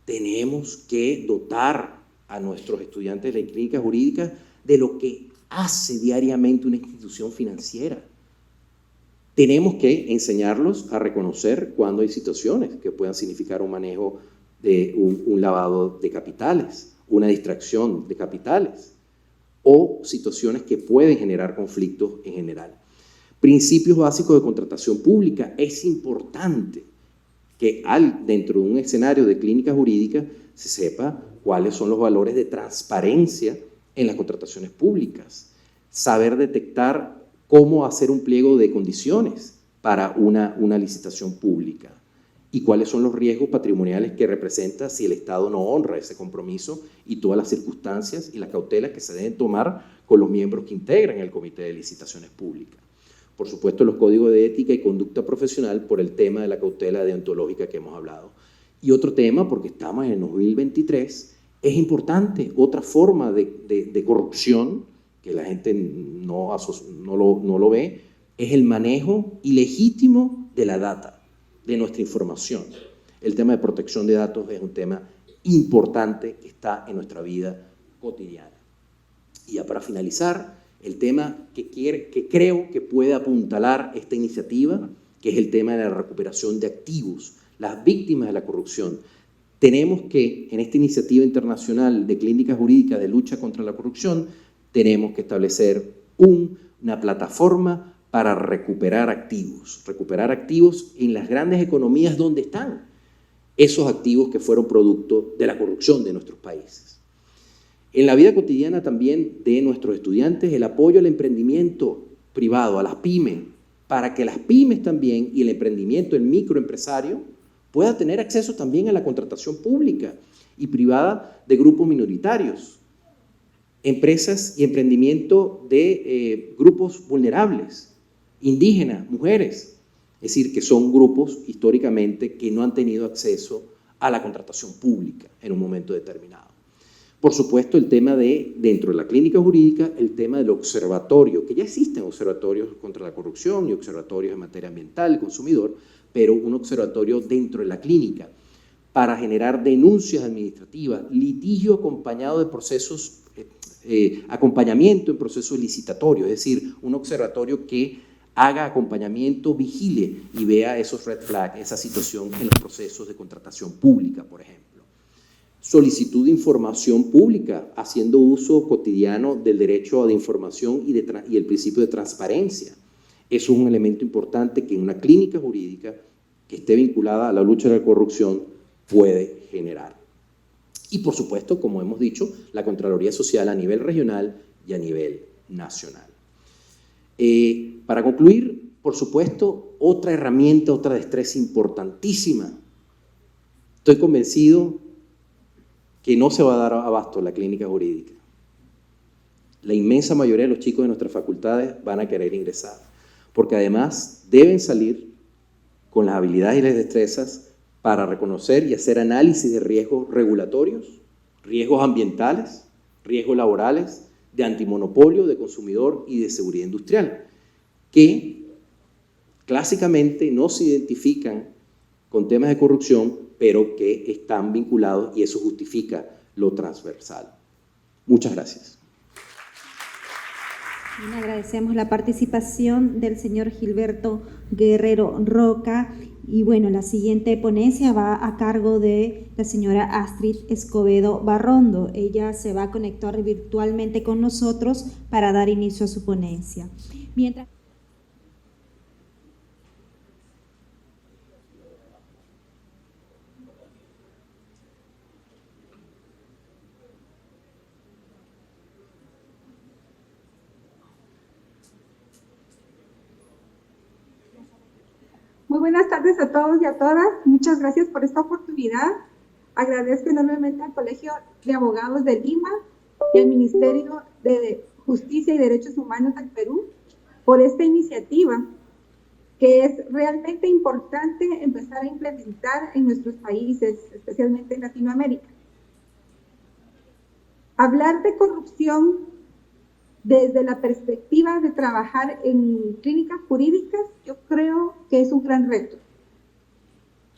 Tenemos que dotar a nuestros estudiantes de clínica jurídica de lo que hace diariamente una institución financiera. Tenemos que enseñarlos a reconocer cuando hay situaciones que puedan significar un manejo de un lavado de capitales, una distracción de capitales o situaciones que pueden generar conflictos en general. Principios básicos de contratación pública. Es importante que dentro de un escenario de clínica jurídica se sepa cuáles son los valores de transparencia en las contrataciones públicas, saber detectar cómo hacer un pliego de condiciones para una licitación pública y cuáles son los riesgos patrimoniales que representa si el Estado no honra ese compromiso y todas las circunstancias y las cautelas que se deben tomar con los miembros que integran el Comité de Licitaciones Públicas. Por supuesto, los códigos de ética y conducta profesional por el tema de la cautela deontológica que hemos hablado. Y otro tema, porque estamos en el 2023, es importante, otra forma de corrupción que la gente no lo ve, es el manejo ilegítimo de la data, de nuestra información. El tema de protección de datos es un tema importante que está en nuestra vida cotidiana. Y ya para finalizar, el tema que creo que puede apuntalar esta iniciativa, que es el tema de la recuperación de activos, las víctimas de la corrupción. Tenemos que, en esta iniciativa internacional de clínica jurídica de lucha contra la corrupción, tenemos que establecer una plataforma para recuperar activos en las grandes economías donde están esos activos que fueron producto de la corrupción de nuestros países. En la vida cotidiana también de nuestros estudiantes, el apoyo al emprendimiento privado, a las pymes, para que las pymes también y el emprendimiento, el microempresario, pueda tener acceso también a la contratación pública y privada de grupos minoritarios, empresas y emprendimiento de grupos vulnerables, indígenas, mujeres, es decir, que son grupos históricamente que no han tenido acceso a la contratación pública en un momento determinado. Por supuesto, el tema dentro de la clínica jurídica, el tema del observatorio, que ya existen observatorios contra la corrupción y observatorios en materia ambiental, consumidor, pero un observatorio dentro de la clínica para generar denuncias administrativas, litigio acompañado de procesos, acompañamiento en procesos licitatorios, es decir, un observatorio que haga acompañamiento, vigile y vea esos red flags, esa situación en los procesos de contratación pública, por ejemplo. Solicitud de información pública, haciendo uso cotidiano del derecho a la información y el principio de transparencia. Eso es un elemento importante que una clínica jurídica que esté vinculada a la lucha de la corrupción puede generar. Y por supuesto, como hemos dicho, la Contraloría Social a nivel regional y a nivel nacional. Para concluir, por supuesto, otra herramienta, otra destreza importantísima. Estoy convencido que no se va a dar abasto la clínica jurídica. La inmensa mayoría de los chicos de nuestras facultades van a querer ingresar, porque además deben salir con las habilidades y las destrezas para reconocer y hacer análisis de riesgos regulatorios, riesgos ambientales, riesgos laborales, de antimonopolio, de consumidor y de seguridad industrial, que clásicamente no se identifican con temas de corrupción, pero que están vinculados y eso justifica lo transversal. Muchas gracias. Bien, agradecemos la participación del señor Gilberto Guerrero Roca. Y bueno, la siguiente ponencia va a cargo de la señora Astrid Escobedo Barrondo. Ella se va a conectar virtualmente con nosotros para dar inicio a su ponencia. Mientras... Muy buenas tardes a todos y a todas. Muchas gracias por esta oportunidad. Agradezco enormemente al Colegio de Abogados de Lima y al Ministerio de Justicia y Derechos Humanos del Perú por esta iniciativa que es realmente importante empezar a implementar en nuestros países, especialmente en Latinoamérica. Hablar de corrupción desde la perspectiva de trabajar en clínicas jurídicas, yo creo que es un gran reto.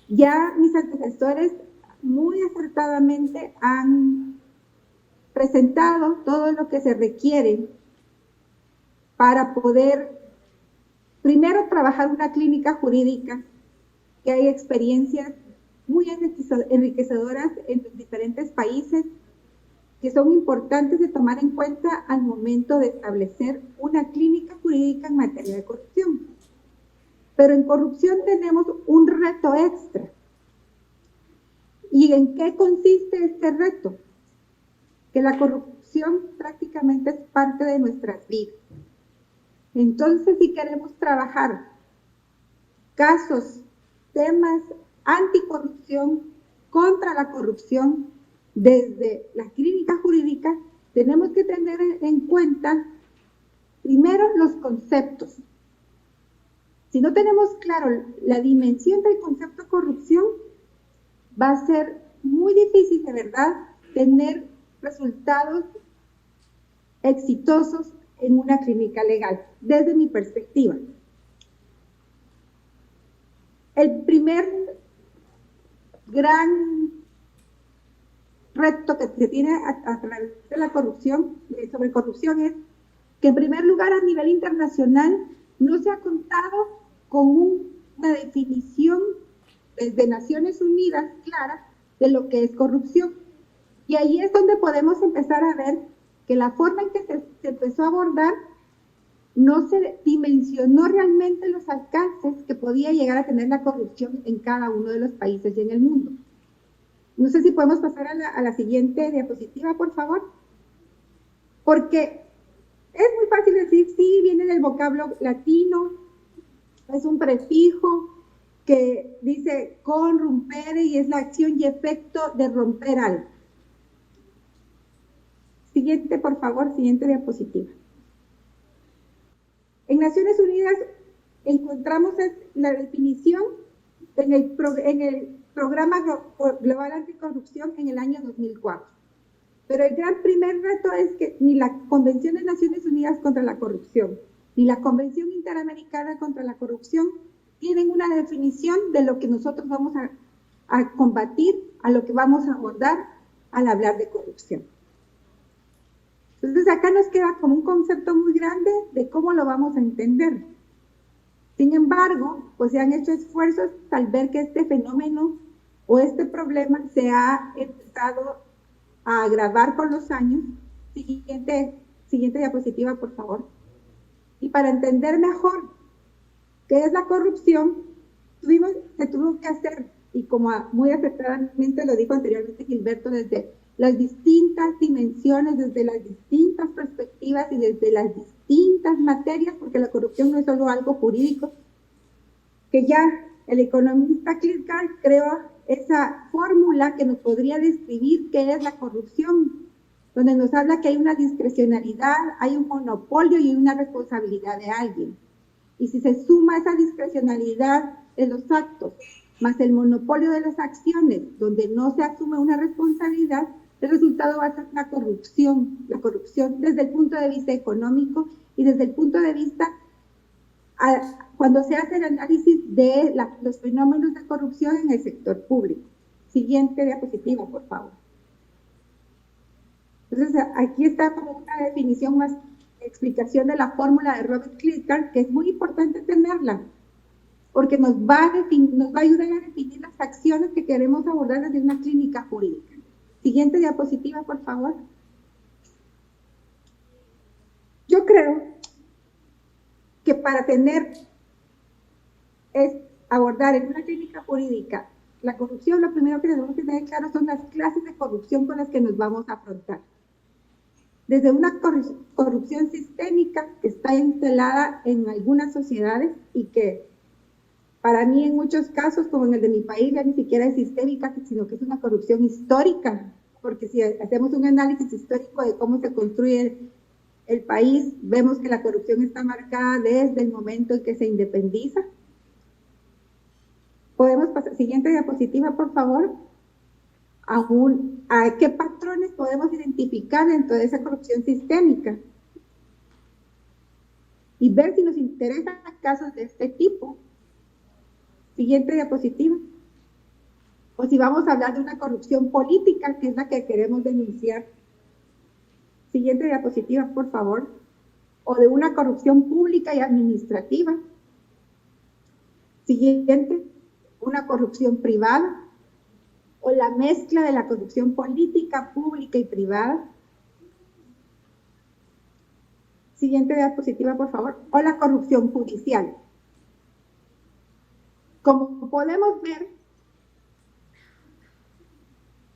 Ya mis antecesores muy acertadamente han presentado todo lo que se requiere para poder, primero, trabajar una clínica jurídica, que hay experiencias muy enriquecedoras en los diferentes países, que son importantes de tomar en cuenta al momento de establecer una clínica jurídica en materia de corrupción. Pero en corrupción tenemos un reto extra. ¿Y en qué consiste este reto? Que la corrupción prácticamente es parte de nuestras vidas. Entonces, si queremos trabajar casos, temas anticorrupción, contra la corrupción, desde la clínica jurídica, tenemos que tener en cuenta, primero, los conceptos. Si no tenemos claro la dimensión del concepto corrupción, va a ser muy difícil, de verdad, tener resultados exitosos en una clínica legal, desde mi perspectiva. El primer gran reto que se tiene a través de la corrupción, sobre corrupción, es que en primer lugar a nivel internacional no se ha contado con una definición desde Naciones Unidas clara de lo que es corrupción. Y ahí es donde podemos empezar a ver que la forma en que se empezó a abordar no se dimensionó realmente los alcances que podía llegar a tener la corrupción en cada uno de los países y en el mundo. No sé si podemos pasar a la siguiente diapositiva, por favor. Porque es muy fácil decir, sí, viene del vocablo latino, es un prefijo que dice con, rompere, y es la acción y efecto de romper algo. Siguiente, por favor, siguiente diapositiva. En Naciones Unidas encontramos la definición en el Programa Global Anticorrupción en el año 2004. Pero el gran primer reto es que ni la Convención de Naciones Unidas contra la Corrupción, ni la Convención Interamericana contra la Corrupción tienen una definición de lo que nosotros vamos a combatir, a lo que vamos a abordar al hablar de corrupción. Entonces acá nos queda como un concepto muy grande de cómo lo vamos a entender. Sin embargo, pues se han hecho esfuerzos al ver que este fenómeno o este problema se ha empezado a agravar con los años. Siguiente diapositiva, por favor. Y para entender mejor qué es la corrupción, se tuvo que hacer, y como muy acertadamente lo dijo anteriormente Gilberto, desde las distintas dimensiones, desde las distintas perspectivas y desde las distintas materias, porque la corrupción no es solo algo jurídico, que ya el economista Klitschko creó esa fórmula que nos podría describir qué es la corrupción, donde nos habla que hay una discrecionalidad, hay un monopolio y una responsabilidad de alguien. Y si se suma esa discrecionalidad en los actos, más el monopolio de las acciones, donde no se asume una responsabilidad, el resultado va a ser la corrupción desde el punto de vista económico y desde el punto de vista, cuando se hace el análisis de los fenómenos de corrupción en el sector público. Siguiente diapositiva, por favor. Entonces, aquí está como una definición más, explicación de la fórmula de Robert Klitschko, que es muy importante tenerla, porque nos va a ayudar a definir las acciones que queremos abordar desde una clínica jurídica. Siguiente diapositiva, por favor. Yo creo que para abordar en una clínica jurídica la corrupción, lo primero que tenemos que tener claro son las clases de corrupción con las que nos vamos a afrontar. Desde una corrupción sistémica que está instalada en algunas sociedades y que para mí en muchos casos, como en el de mi país, ya ni siquiera es sistémica, sino que es una corrupción histórica, porque si hacemos un análisis histórico de cómo se construye el país, vemos que la corrupción está marcada desde el momento en que se independiza. Podemos pasar, siguiente diapositiva, por favor. ¿A qué patrones podemos identificar dentro de esa corrupción sistémica? Y ver si nos interesan casos de este tipo. Siguiente diapositiva. O si vamos a hablar de una corrupción política, que es la que queremos denunciar. Siguiente diapositiva, por favor. O de una corrupción pública y administrativa. Siguiente, una corrupción privada. O la mezcla de la corrupción política, pública y privada. Siguiente diapositiva, por favor. O la corrupción judicial. Como podemos ver,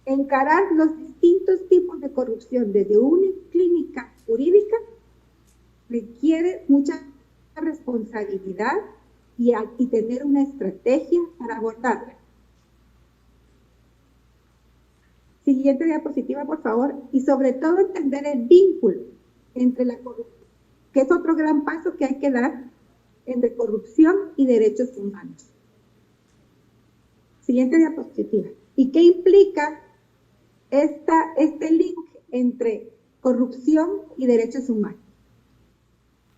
encarar los distintos tipos de corrupción desde una clínica jurídica requiere mucha responsabilidad y tener una estrategia para abordarla. Siguiente diapositiva, por favor. Y sobre todo entender el vínculo entre la corrupción, que es otro gran paso que hay que dar entre corrupción y derechos humanos. Siguiente diapositiva. ¿Y qué implica este link entre corrupción y derechos humanos.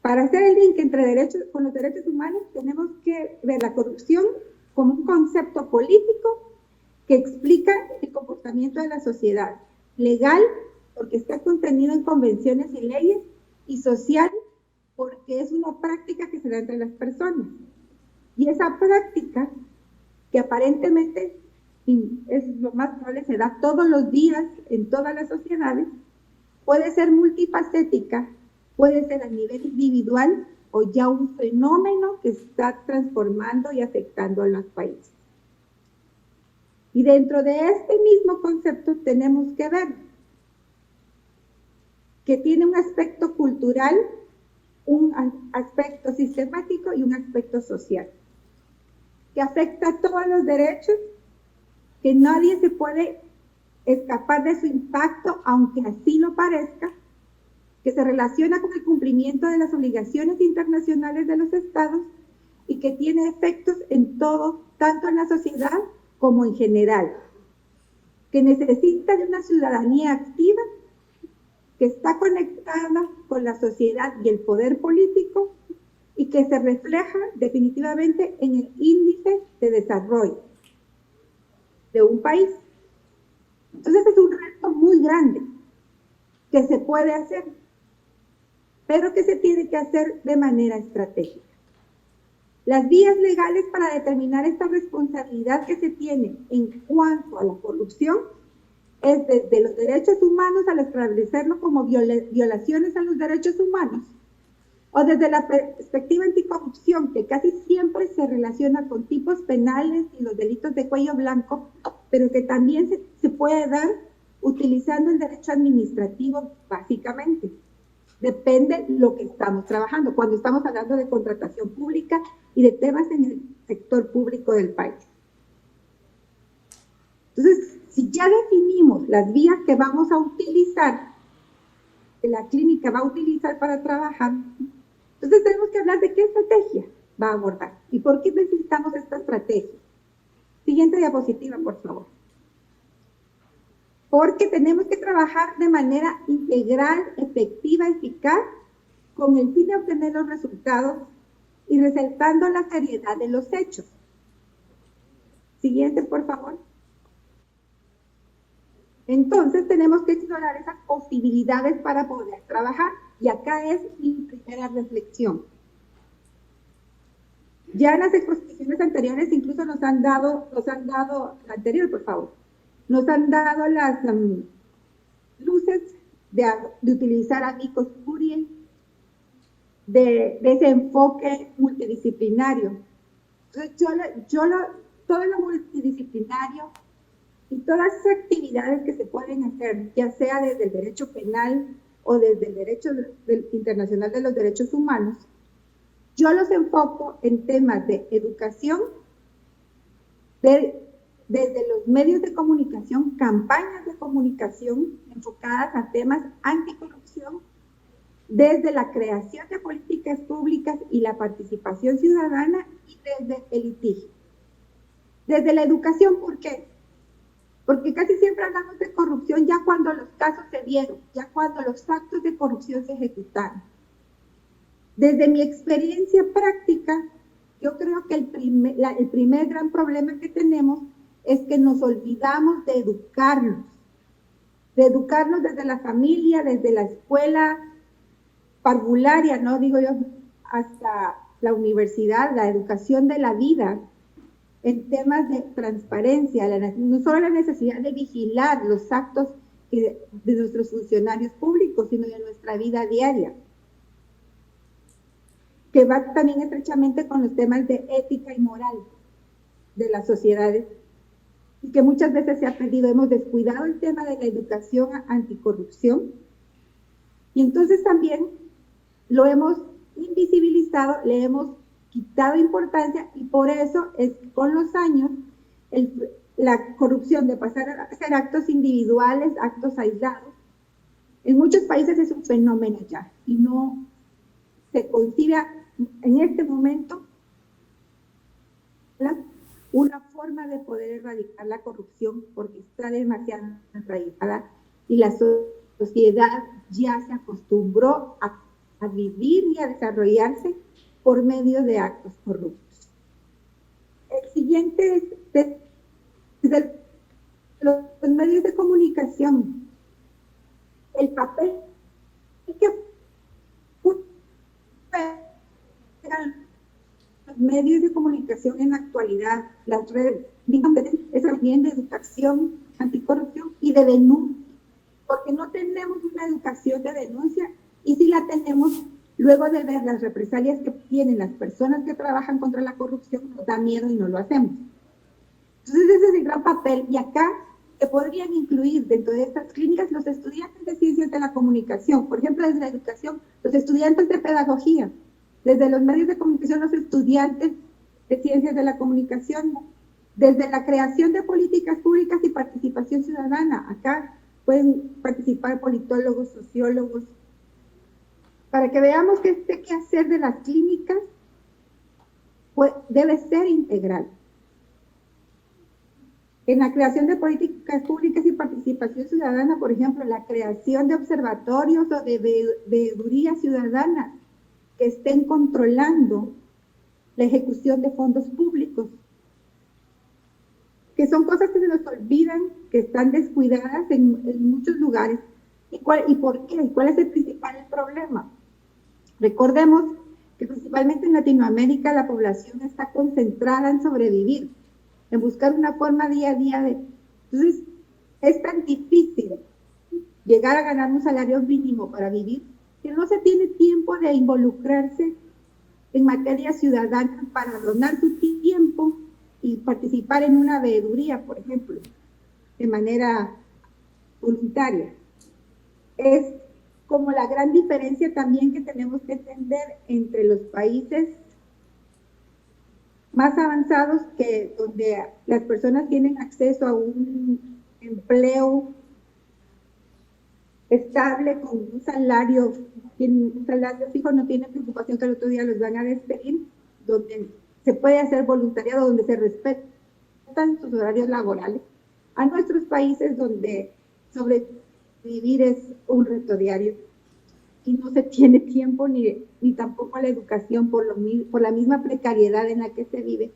Para hacer el link con los derechos humanos, tenemos que ver la corrupción como un concepto político que explica el comportamiento de la sociedad. Legal, porque está contenido en convenciones y leyes, y social, porque es una práctica que se da entre las personas. Y esa práctica, que aparentemente es lo más probable, se da todos los días en todas las sociedades, puede ser multifacética, puede ser a nivel individual o ya un fenómeno que está transformando y afectando a los países. Y dentro de este mismo concepto tenemos que ver que tiene un aspecto cultural, un aspecto sistemático y un aspecto social, que afecta a todos los derechos, que nadie se puede escapar de su impacto, aunque así lo parezca, que se relaciona con el cumplimiento de las obligaciones internacionales de los estados y que tiene efectos en todo, tanto en la sociedad como en general, que necesita de una ciudadanía activa, que está conectada con la sociedad y el poder político y que se refleja definitivamente en el índice de desarrollo de un país. Entonces es un reto muy grande que se puede hacer, pero que se tiene que hacer de manera estratégica. Las vías legales para determinar esta responsabilidad que se tiene en cuanto a la corrupción es desde los derechos humanos al establecerlo como violaciones a los derechos humanos, o desde la perspectiva anticorrupción, que casi siempre se relaciona con tipos penales y los delitos de cuello blanco, pero que también se puede dar utilizando el derecho administrativo básicamente. Depende lo que estamos trabajando, cuando estamos hablando de contratación pública y de temas en el sector público del país. Entonces, si ya definimos las vías que vamos a utilizar, que la clínica va a utilizar para trabajar, entonces tenemos que hablar de qué estrategia va a abordar y por qué necesitamos esta estrategia. Siguiente diapositiva, por favor. Porque tenemos que trabajar de manera integral, efectiva, eficaz, con el fin de obtener los resultados y resaltando la seriedad de los hechos. Siguiente, por favor. Entonces tenemos que explorar esas posibilidades para poder trabajar. Y acá es mi primera reflexión. Ya en las exposiciones anteriores incluso nos han dado, anterior, por favor, nos han dado las luces de utilizar amicus curiae, de ese enfoque multidisciplinario. Entonces, todo lo multidisciplinario y todas las actividades que se pueden hacer, ya sea desde el derecho penal o desde el derecho internacional de los derechos humanos, yo los enfoco en temas de educación, desde los medios de comunicación, campañas de comunicación enfocadas a temas anticorrupción, desde la creación de políticas públicas y la participación ciudadana y desde el litigio. Desde la educación, ¿por qué? Porque casi siempre hablamos de corrupción ya cuando los casos se dieron, ya cuando los actos de corrupción se ejecutaron. Desde mi experiencia práctica, yo creo que el primer gran problema que tenemos es que nos olvidamos de educarnos desde la familia, desde la escuela parvularia, ¿no? Digo yo, hasta la universidad, la educación de la vida, en temas de transparencia, no solo la necesidad de vigilar los actos de nuestros funcionarios públicos, sino de nuestra vida diaria, que va también estrechamente con los temas de ética y moral de las sociedades, y que muchas veces se ha perdido. Hemos descuidado el tema de la educación anticorrupción, y entonces también lo hemos invisibilizado, le hemos quitado importancia, y por eso es con los años la corrupción de pasar a ser actos individuales, actos aislados, en muchos países es un fenómeno ya, y no se concibe en este momento una forma de poder erradicar la corrupción porque está demasiado arraigada y la sociedad ya se acostumbró a vivir y a desarrollarse por medio de actos corruptos. El siguiente es desde los medios de comunicación. El papel que los medios de comunicación en la actualidad, las redes, es también de educación anticorrupción y de denuncia, porque no tenemos una educación de denuncia, y si la tenemos, luego de ver las represalias que tienen las personas que trabajan contra la corrupción, nos da miedo y no lo hacemos. Entonces ese es el gran papel, y acá se podrían incluir dentro de estas clínicas los estudiantes de ciencias de la comunicación, por ejemplo, desde la educación, los estudiantes de pedagogía, desde los medios de comunicación, los estudiantes de ciencias de la comunicación, desde la creación de políticas públicas y participación ciudadana. Acá pueden participar politólogos, sociólogos, para que veamos que este quehacer de las clínicas pues, debe ser integral. En la creación de políticas públicas y participación ciudadana, por ejemplo, la creación de observatorios o de veedurías ciudadanas que estén controlando la ejecución de fondos públicos, que son cosas que se nos olvidan, que están descuidadas en muchos lugares. ¿Y por qué? ¿Cuál es el principal problema? Recordemos que principalmente en Latinoamérica la población está concentrada en sobrevivir, en buscar una forma día a día de... Entonces, es tan difícil llegar a ganar un salario mínimo para vivir que no se tiene tiempo de involucrarse en materia ciudadana para donar su tiempo y participar en una veeduría, por ejemplo, de manera voluntaria. Es como la gran diferencia también que tenemos que entender entre los países más avanzados, que donde las personas tienen acceso a un empleo estable con un salario fijo, no tienen preocupación que el otro día los van a despedir, donde se puede hacer voluntariado, donde se respetan sus horarios laborales, a nuestros países donde sobrevivir es un reto diario y no se tiene tiempo ni tampoco la educación por la misma precariedad en la que se vive,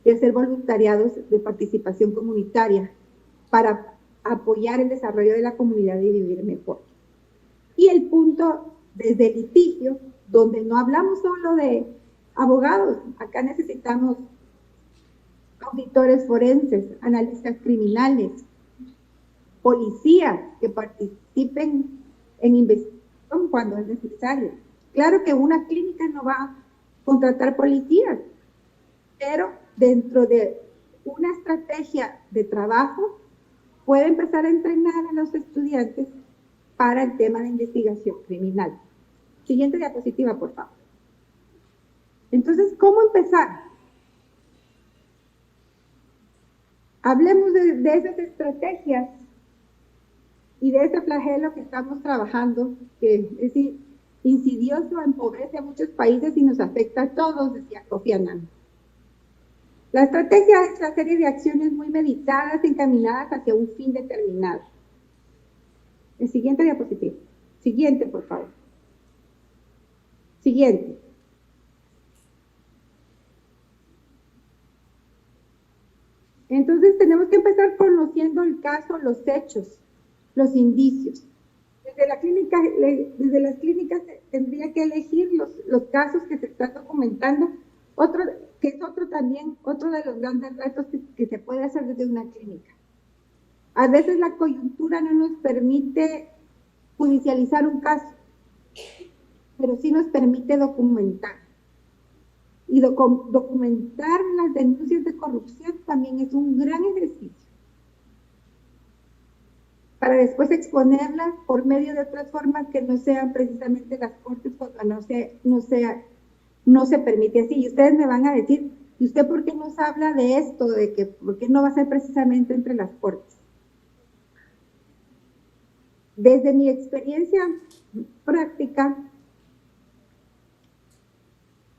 de hacer voluntariados de participación comunitaria para apoyar el desarrollo de la comunidad y vivir mejor. Y el punto desde el litigio, donde no hablamos solo de abogados, acá necesitamos auditores forenses, analistas criminales, policías que participen en investigación cuando es necesario. Claro que una clínica no va a contratar policías, pero dentro de una estrategia de trabajo puede empezar a entrenar a los estudiantes para el tema de investigación criminal. Siguiente diapositiva, por favor. Entonces, ¿cómo empezar? Hablemos de esas estrategias y de ese flagelo que estamos trabajando, que es insidioso, empobrece a muchos países y nos afecta a todos, decía Kofi Annan. La estrategia es una serie de acciones muy meditadas, encaminadas hacia un fin determinado. El siguiente diapositiva. Siguiente, por favor. Siguiente. Entonces tenemos que empezar conociendo el caso, los hechos, los indicios. Desde las clínicas tendría que elegir los casos que se están documentando, que es otro de los grandes retos que se puede hacer desde una clínica. A veces la coyuntura no nos permite judicializar un caso, pero sí nos permite documentar. Y documentar las denuncias de corrupción también es un gran ejercicio, para después exponerlas por medio de otras formas que no sean precisamente las cortes, cuando no se permite así. Y ustedes me van a decir, ¿y usted por qué nos habla de esto? De que ¿por qué no va a ser precisamente entre las cortes? Desde mi experiencia práctica,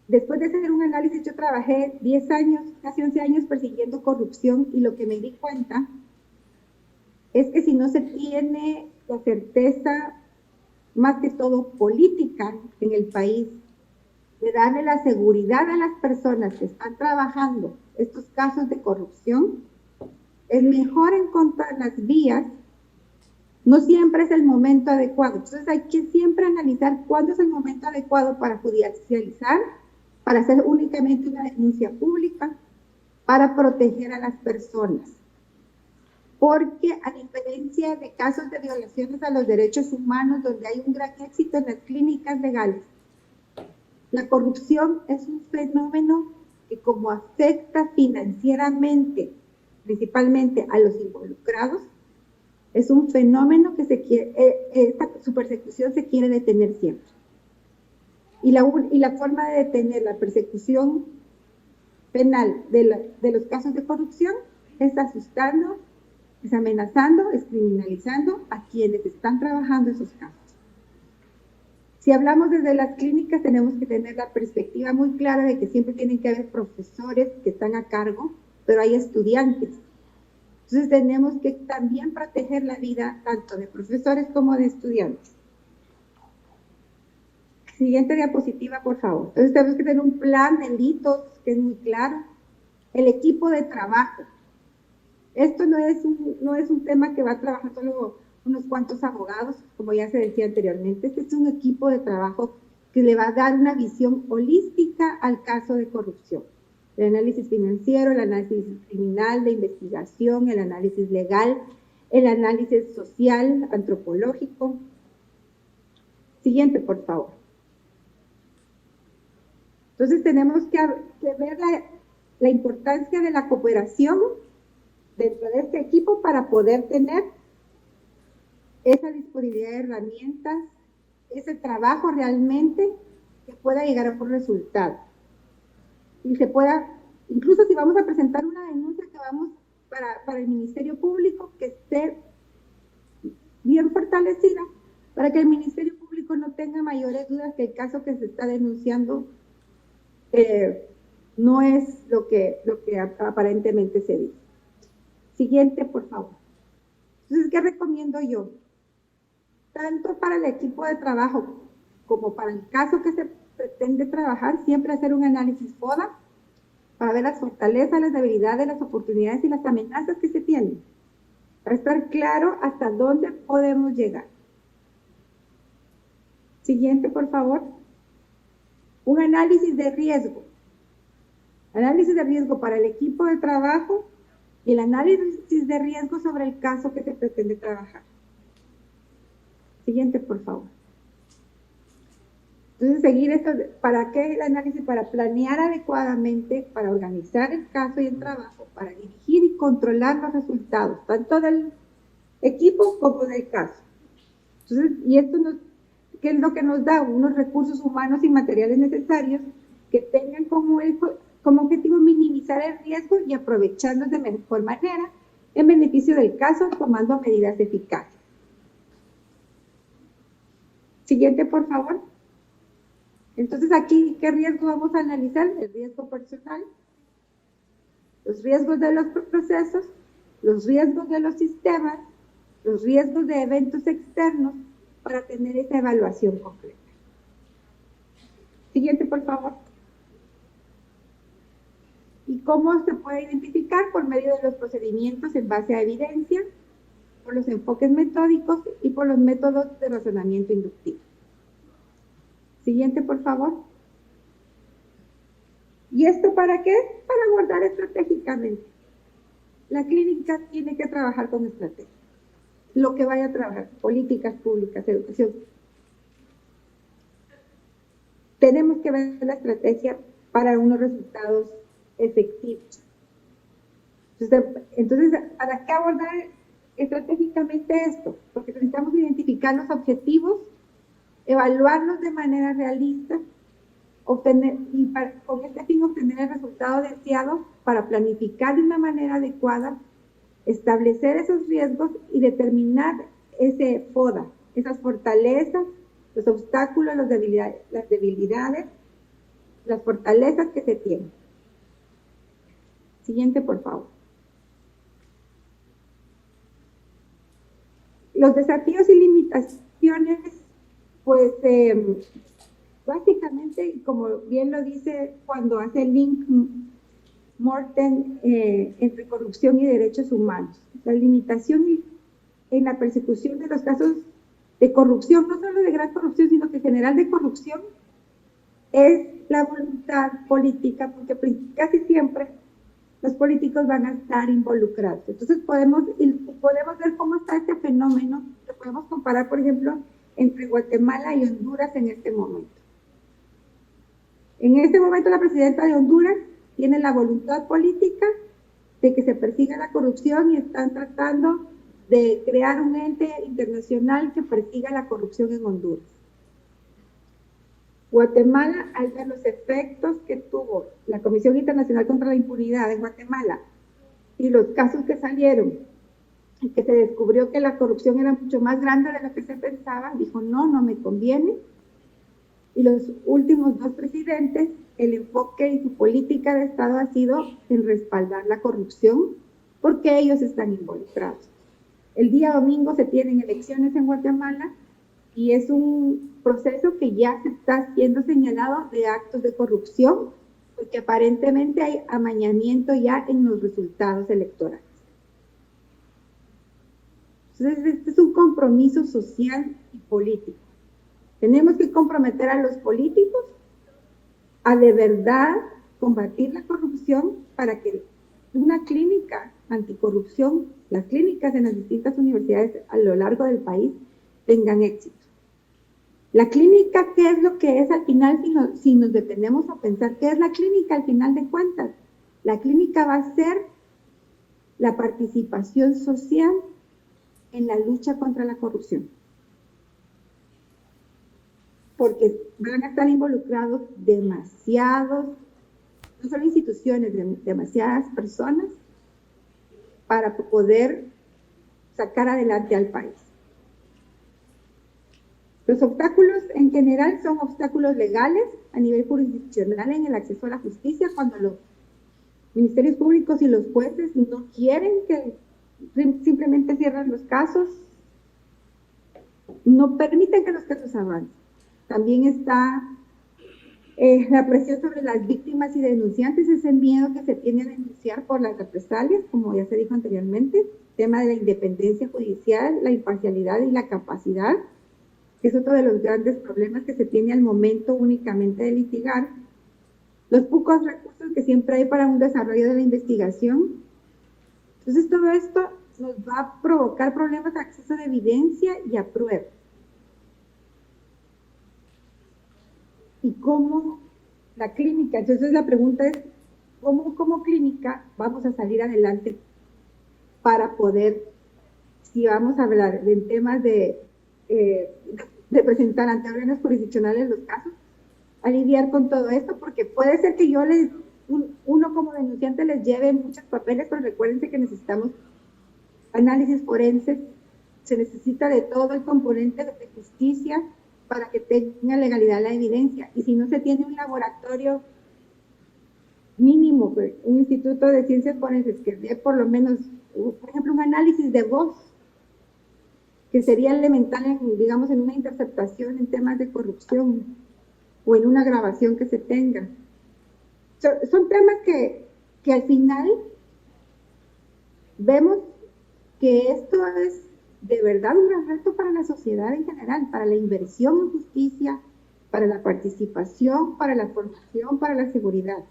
después de hacer un análisis, yo trabajé 10 años, casi 11 años persiguiendo corrupción, y lo que me di cuenta es que si no se tiene la certeza, más que todo política en el país, de darle la seguridad a las personas que están trabajando estos casos de corrupción, es mejor encontrar las vías. No siempre es el momento adecuado. Entonces hay que siempre analizar cuándo es el momento adecuado para judicializar, para hacer únicamente una denuncia pública, para proteger a las personas. Porque a diferencia de casos de violaciones a los derechos humanos, donde hay un gran éxito en las clínicas legales, la corrupción es un fenómeno que, como afecta financieramente, principalmente a los involucrados, es un fenómeno que su persecución se quiere detener siempre. Y la forma de detener la persecución penal de los casos de corrupción es asustando, es amenazando, es criminalizando a quienes están trabajando esos casos. Si hablamos desde las clínicas, tenemos que tener la perspectiva muy clara de que siempre tienen que haber profesores que están a cargo, pero hay estudiantes. Entonces tenemos que también proteger la vida tanto de profesores como de estudiantes. Siguiente diapositiva, por favor. Entonces tenemos que tener un plan de delitos que es muy claro. El equipo de trabajo. Esto no es un tema que va a trabajar solo unos cuantos abogados, como ya se decía anteriormente. Este es un equipo de trabajo que le va a dar una visión holística al caso de corrupción. El análisis financiero, el análisis criminal, de investigación, el análisis legal, el análisis social, antropológico. Siguiente, por favor. Entonces tenemos que ver la importancia de la cooperación dentro de este equipo para poder tener esa disponibilidad de herramientas, ese trabajo realmente que pueda llegar a un resultado. Y se pueda, incluso si vamos a presentar una denuncia que vamos para el Ministerio Público, que esté bien fortalecida, para que el Ministerio Público no tenga mayores dudas que el caso que se está denunciando no es lo que aparentemente se dice. Siguiente, por favor. Entonces, ¿qué recomiendo yo? Tanto para el equipo de trabajo como para el caso que se pretende trabajar, siempre hacer un análisis FODA para ver las fortalezas, las debilidades, las oportunidades y las amenazas que se tienen, para estar claro hasta dónde podemos llegar. Siguiente, por favor. Un análisis de riesgo. Análisis de riesgo para el equipo de trabajo y el análisis de riesgo sobre el caso que se pretende trabajar. Siguiente, por favor. Entonces, seguir esto, ¿para qué el análisis? Para planear adecuadamente, para organizar el caso y el trabajo, para dirigir y controlar los resultados, tanto del equipo como del caso. Entonces, y esto ¿qué es lo que nos da? Unos recursos humanos y materiales necesarios que tengan como objetivo minimizar el riesgo y aprovecharlos de mejor manera en beneficio del caso, tomando medidas eficaces. Siguiente, por favor. Entonces, aquí, ¿qué riesgo vamos a analizar? El riesgo personal, los riesgos de los procesos, los riesgos de los sistemas, los riesgos de eventos externos, para tener esa evaluación completa. Siguiente, por favor. ¿Y cómo se puede identificar? Por medio de los procedimientos en base a evidencia, por los enfoques metódicos y por los métodos de razonamiento inductivo. Siguiente, por favor. ¿Y esto para qué? Para abordar estratégicamente. La clínica tiene que trabajar con estrategia. Lo que vaya a trabajar, políticas públicas, educación. Tenemos que ver la estrategia para unos resultados efectivos. Entonces, ¿para qué abordar estratégicamente esto? Porque necesitamos identificar los objetivos, evaluarlos de manera realista, con este fin obtener el resultado deseado para planificar de una manera adecuada, establecer esos riesgos y determinar ese FODA, esas fortalezas, los obstáculos, las debilidades, las fortalezas que se tienen. Siguiente, por favor. los desafíos y limitaciones, pues básicamente, como bien lo dice cuando hace el link Morten entre corrupción y derechos humanos, la limitación en la persecución de los casos de corrupción, no solo de gran corrupción, sino que en general de corrupción, es la voluntad política, porque casi siempre los políticos van a estar involucrados. Entonces podemos ver cómo está este fenómeno, lo podemos comparar, por ejemplo, entre Guatemala y Honduras en este momento. En este momento la presidenta de Honduras tiene la voluntad política de que se persiga la corrupción y están tratando de crear un ente internacional que persiga la corrupción en Honduras. Guatemala, al ver los efectos que tuvo la Comisión Internacional contra la Impunidad en Guatemala y los casos que salieron, y que se descubrió que la corrupción era mucho más grande de lo que se pensaba, dijo, no me conviene. Y los últimos dos presidentes, el enfoque y su política de Estado ha sido en respaldar la corrupción porque ellos están involucrados. El día domingo se tienen elecciones en Guatemala y es un proceso que ya se está siendo señalado de actos de corrupción porque aparentemente hay amañamiento ya en los resultados electorales. Entonces, este es un compromiso social y político. Tenemos que comprometer a los políticos a de verdad combatir la corrupción para que una clínica anticorrupción, las clínicas en las distintas universidades a lo largo del país tengan éxito. La clínica, ¿qué es lo que es al final si nos detenemos a pensar qué es la clínica al final de cuentas? La clínica va a ser la participación social en la lucha contra la corrupción. Porque van a estar involucrados demasiados, no solo instituciones, demasiadas personas para poder sacar adelante al país. Los obstáculos en general son obstáculos legales a nivel jurisdiccional en el acceso a la justicia, cuando los ministerios públicos y los jueces no quieren que simplemente cierren los casos, no permiten que los casos avancen. También está la presión sobre las víctimas y denunciantes, ese miedo que se tiene a denunciar por las represalias, como ya se dijo anteriormente, tema de la independencia judicial, la imparcialidad y la capacidad, que es otro de los grandes problemas que se tiene al momento únicamente de litigar, los pocos recursos que siempre hay para un desarrollo de la investigación. Entonces todo esto nos va a provocar problemas de acceso de evidencia y a prueba. Y cómo la clínica, entonces la pregunta es, ¿cómo como clínica vamos a salir adelante para poder, si vamos a hablar de temas de presentar ante órganos jurisdiccionales los casos, a lidiar con todo esto? Porque puede ser que yo uno como denunciante les lleve muchos papeles, pero recuérdense que necesitamos análisis forenses, se necesita de todo el componente de justicia para que tenga legalidad la evidencia. Y si no se tiene un laboratorio mínimo, un instituto de ciencias forenses que dé por lo menos, por ejemplo, un análisis de voz, que sería elemental digamos, en una interceptación en temas de corrupción o en una grabación que se tenga. Son temas que al final vemos que esto es de verdad un gran reto para la sociedad en general, para la inversión en justicia, para la participación, para la formación, para la seguridad,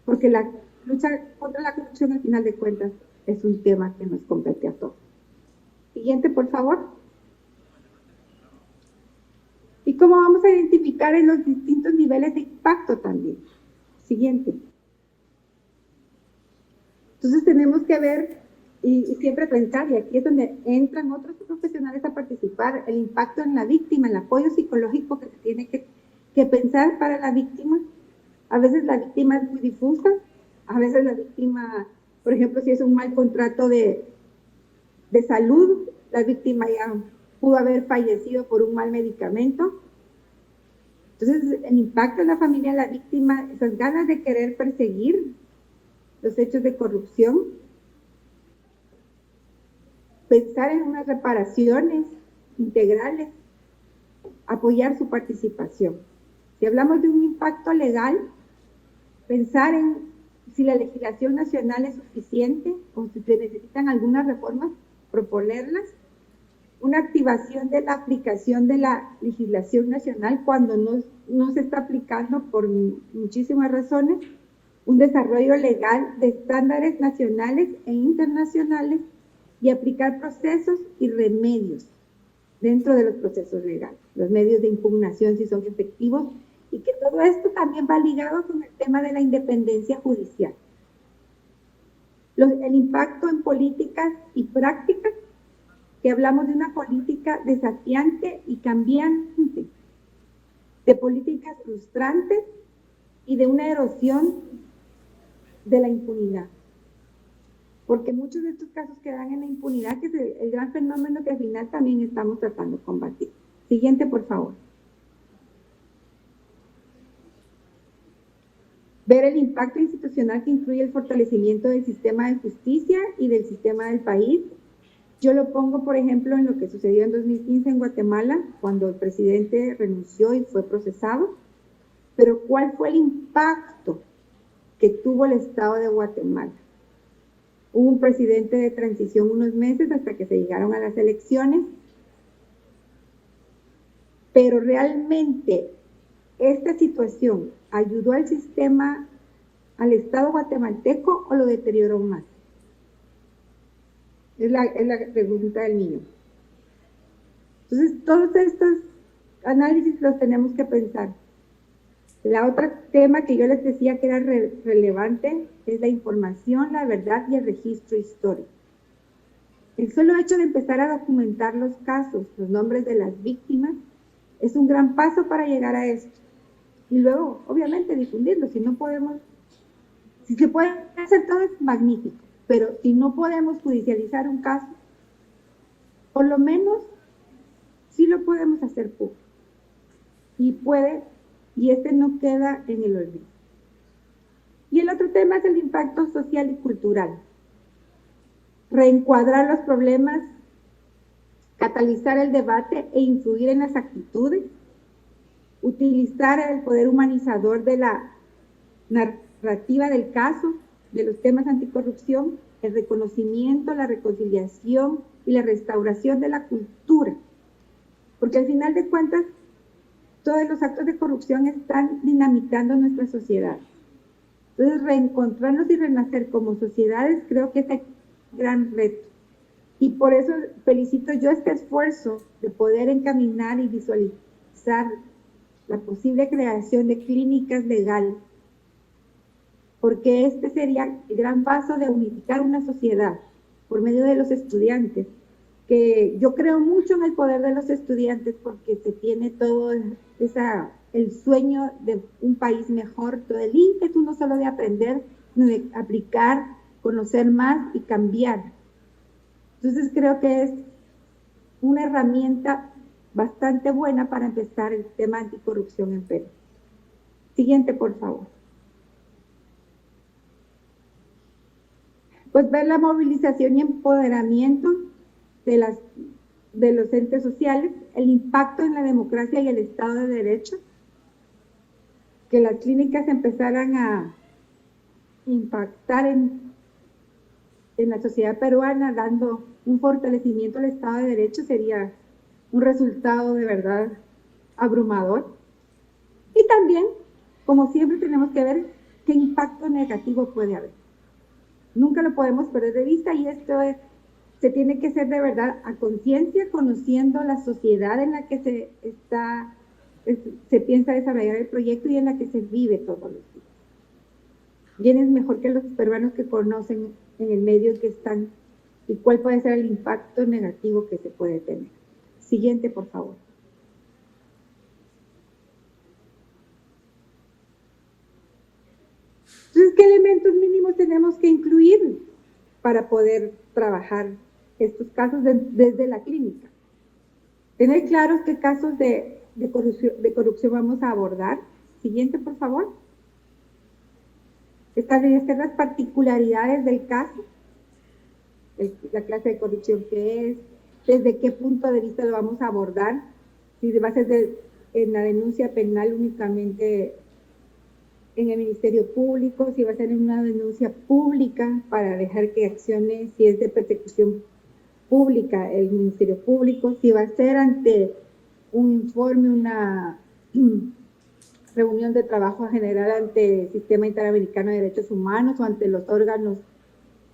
porque la lucha contra la corrupción al final de cuentas es un tema que nos compete a todos. Siguiente, por favor. ¿Y cómo vamos a identificar en los distintos niveles de impacto también? Siguiente. Entonces tenemos que ver y siempre pensar, y aquí es donde entran otros profesionales a participar, el impacto en la víctima, el apoyo psicológico que se tiene que pensar para la víctima. A veces la víctima es muy difusa, a veces la víctima, por ejemplo, si es un mal contrato de salud, la víctima ya pudo haber fallecido por un mal medicamento. Entonces, el impacto en la familia, en la víctima, esas ganas de querer perseguir los hechos de corrupción, pensar en unas reparaciones integrales, apoyar su participación. Si hablamos de un impacto legal, pensar en si la legislación nacional es suficiente o si se necesitan algunas reformas, proponerlas. Una activación de la aplicación de la legislación nacional cuando no se está aplicando por muchísimas razones. Un desarrollo legal de estándares nacionales e internacionales y aplicar procesos y remedios dentro de los procesos legales, los medios de impugnación si son efectivos, y que todo esto también va ligado con el tema de la independencia judicial. El impacto en políticas y prácticas, que hablamos de una política desafiante y cambiante, de políticas frustrantes y de una erosión de la impunidad. Porque muchos de estos casos quedan en la impunidad, que es el gran fenómeno que al final también estamos tratando de combatir. Siguiente, por favor. Ver el impacto institucional que incluye el fortalecimiento del sistema de justicia y del sistema del país. Yo lo pongo, por ejemplo, en lo que sucedió en 2015 en Guatemala, cuando el presidente renunció y fue procesado. Pero ¿cuál fue el impacto que tuvo el Estado de Guatemala? Hubo un presidente de transición unos meses hasta que se llegaron a las elecciones, pero realmente esta situación ayudó al sistema, al Estado guatemalteco, o lo deterioró más. Es la pregunta del niño. Entonces, todos estos análisis los tenemos que pensar. La otra tema que yo les decía que era relevante es la información, la verdad y el registro histórico. El solo hecho de empezar a documentar los casos, los nombres de las víctimas, es un gran paso para llegar a esto. Y luego, obviamente, difundirlo. Si se puede hacer todo es magnífico, pero si no podemos judicializar un caso, por lo menos sí lo podemos hacer público. Y este no queda en el olvido. Y el otro tema es el impacto social y cultural. Reencuadrar los problemas, catalizar el debate e influir en las actitudes, utilizar el poder humanizador de la narrativa del caso, de los temas anticorrupción, el reconocimiento, la reconciliación y la restauración de la cultura. Porque al final de cuentas, todos los actos de corrupción están dinamitando nuestra sociedad. Entonces, reencontrarnos y renacer como sociedades creo que es el gran reto. Y por eso felicito yo este esfuerzo de poder encaminar y visualizar la posible creación de clínicas legales, porque este sería el gran paso de unificar una sociedad por medio de los estudiantes, que yo creo mucho en el poder de los estudiantes porque se tiene todo el sueño de un país mejor, todo el ímpetu no solo de aprender, sino de aplicar, conocer más y cambiar. Entonces creo que es una herramienta bastante buena para empezar el tema anticorrupción en Perú. Siguiente, por favor. Pues ver la movilización y empoderamiento de los entes sociales, el impacto en la democracia y el Estado de Derecho, que las clínicas empezaran a impactar en la sociedad peruana, dando un fortalecimiento al Estado de Derecho, sería un resultado de verdad abrumador. Y también, como siempre, tenemos que ver qué impacto negativo puede haber. Nunca lo podemos perder de vista, y esto se tiene que hacer de verdad a conciencia, conociendo la sociedad en la que se piensa desarrollar el proyecto y en la que se vive todos los días. ¿Quién es mejor que los peruanos que conocen en el medio en que están y cuál puede ser el impacto negativo que se puede tener? Siguiente, por favor. Entonces, ¿qué elementos mínimos tenemos que incluir para poder trabajar estos casos desde la clínica? Tener claros qué casos de corrupción vamos a abordar. Siguiente, por favor. Establecer las particularidades del caso, la clase de corrupción que es, desde qué punto de vista lo vamos a abordar, si va a ser en la denuncia penal únicamente en el Ministerio Público, si va a ser en una denuncia pública para dejar que accione, si es de persecución pública el Ministerio Público, si va a ser ante un informe, una reunión de trabajo general ante el Sistema Interamericano de Derechos Humanos o ante los órganos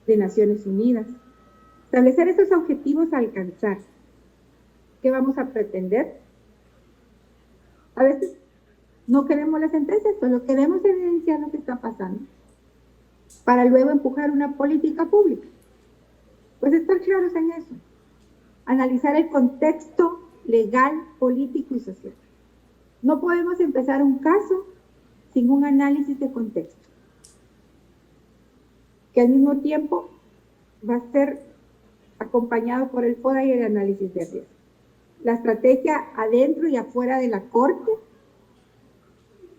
de Naciones Unidas. Establecer esos objetivos a alcanzar. ¿Qué vamos a pretender? A veces no queremos la sentencia, solo queremos evidenciar lo que está pasando para luego empujar una política pública. Pues estar claros en eso. Analizar el contexto legal, político y social. No podemos empezar un caso sin un análisis de contexto, que al mismo tiempo va a ser acompañado por el FODA y el análisis de riesgo. La estrategia adentro y afuera de la Corte,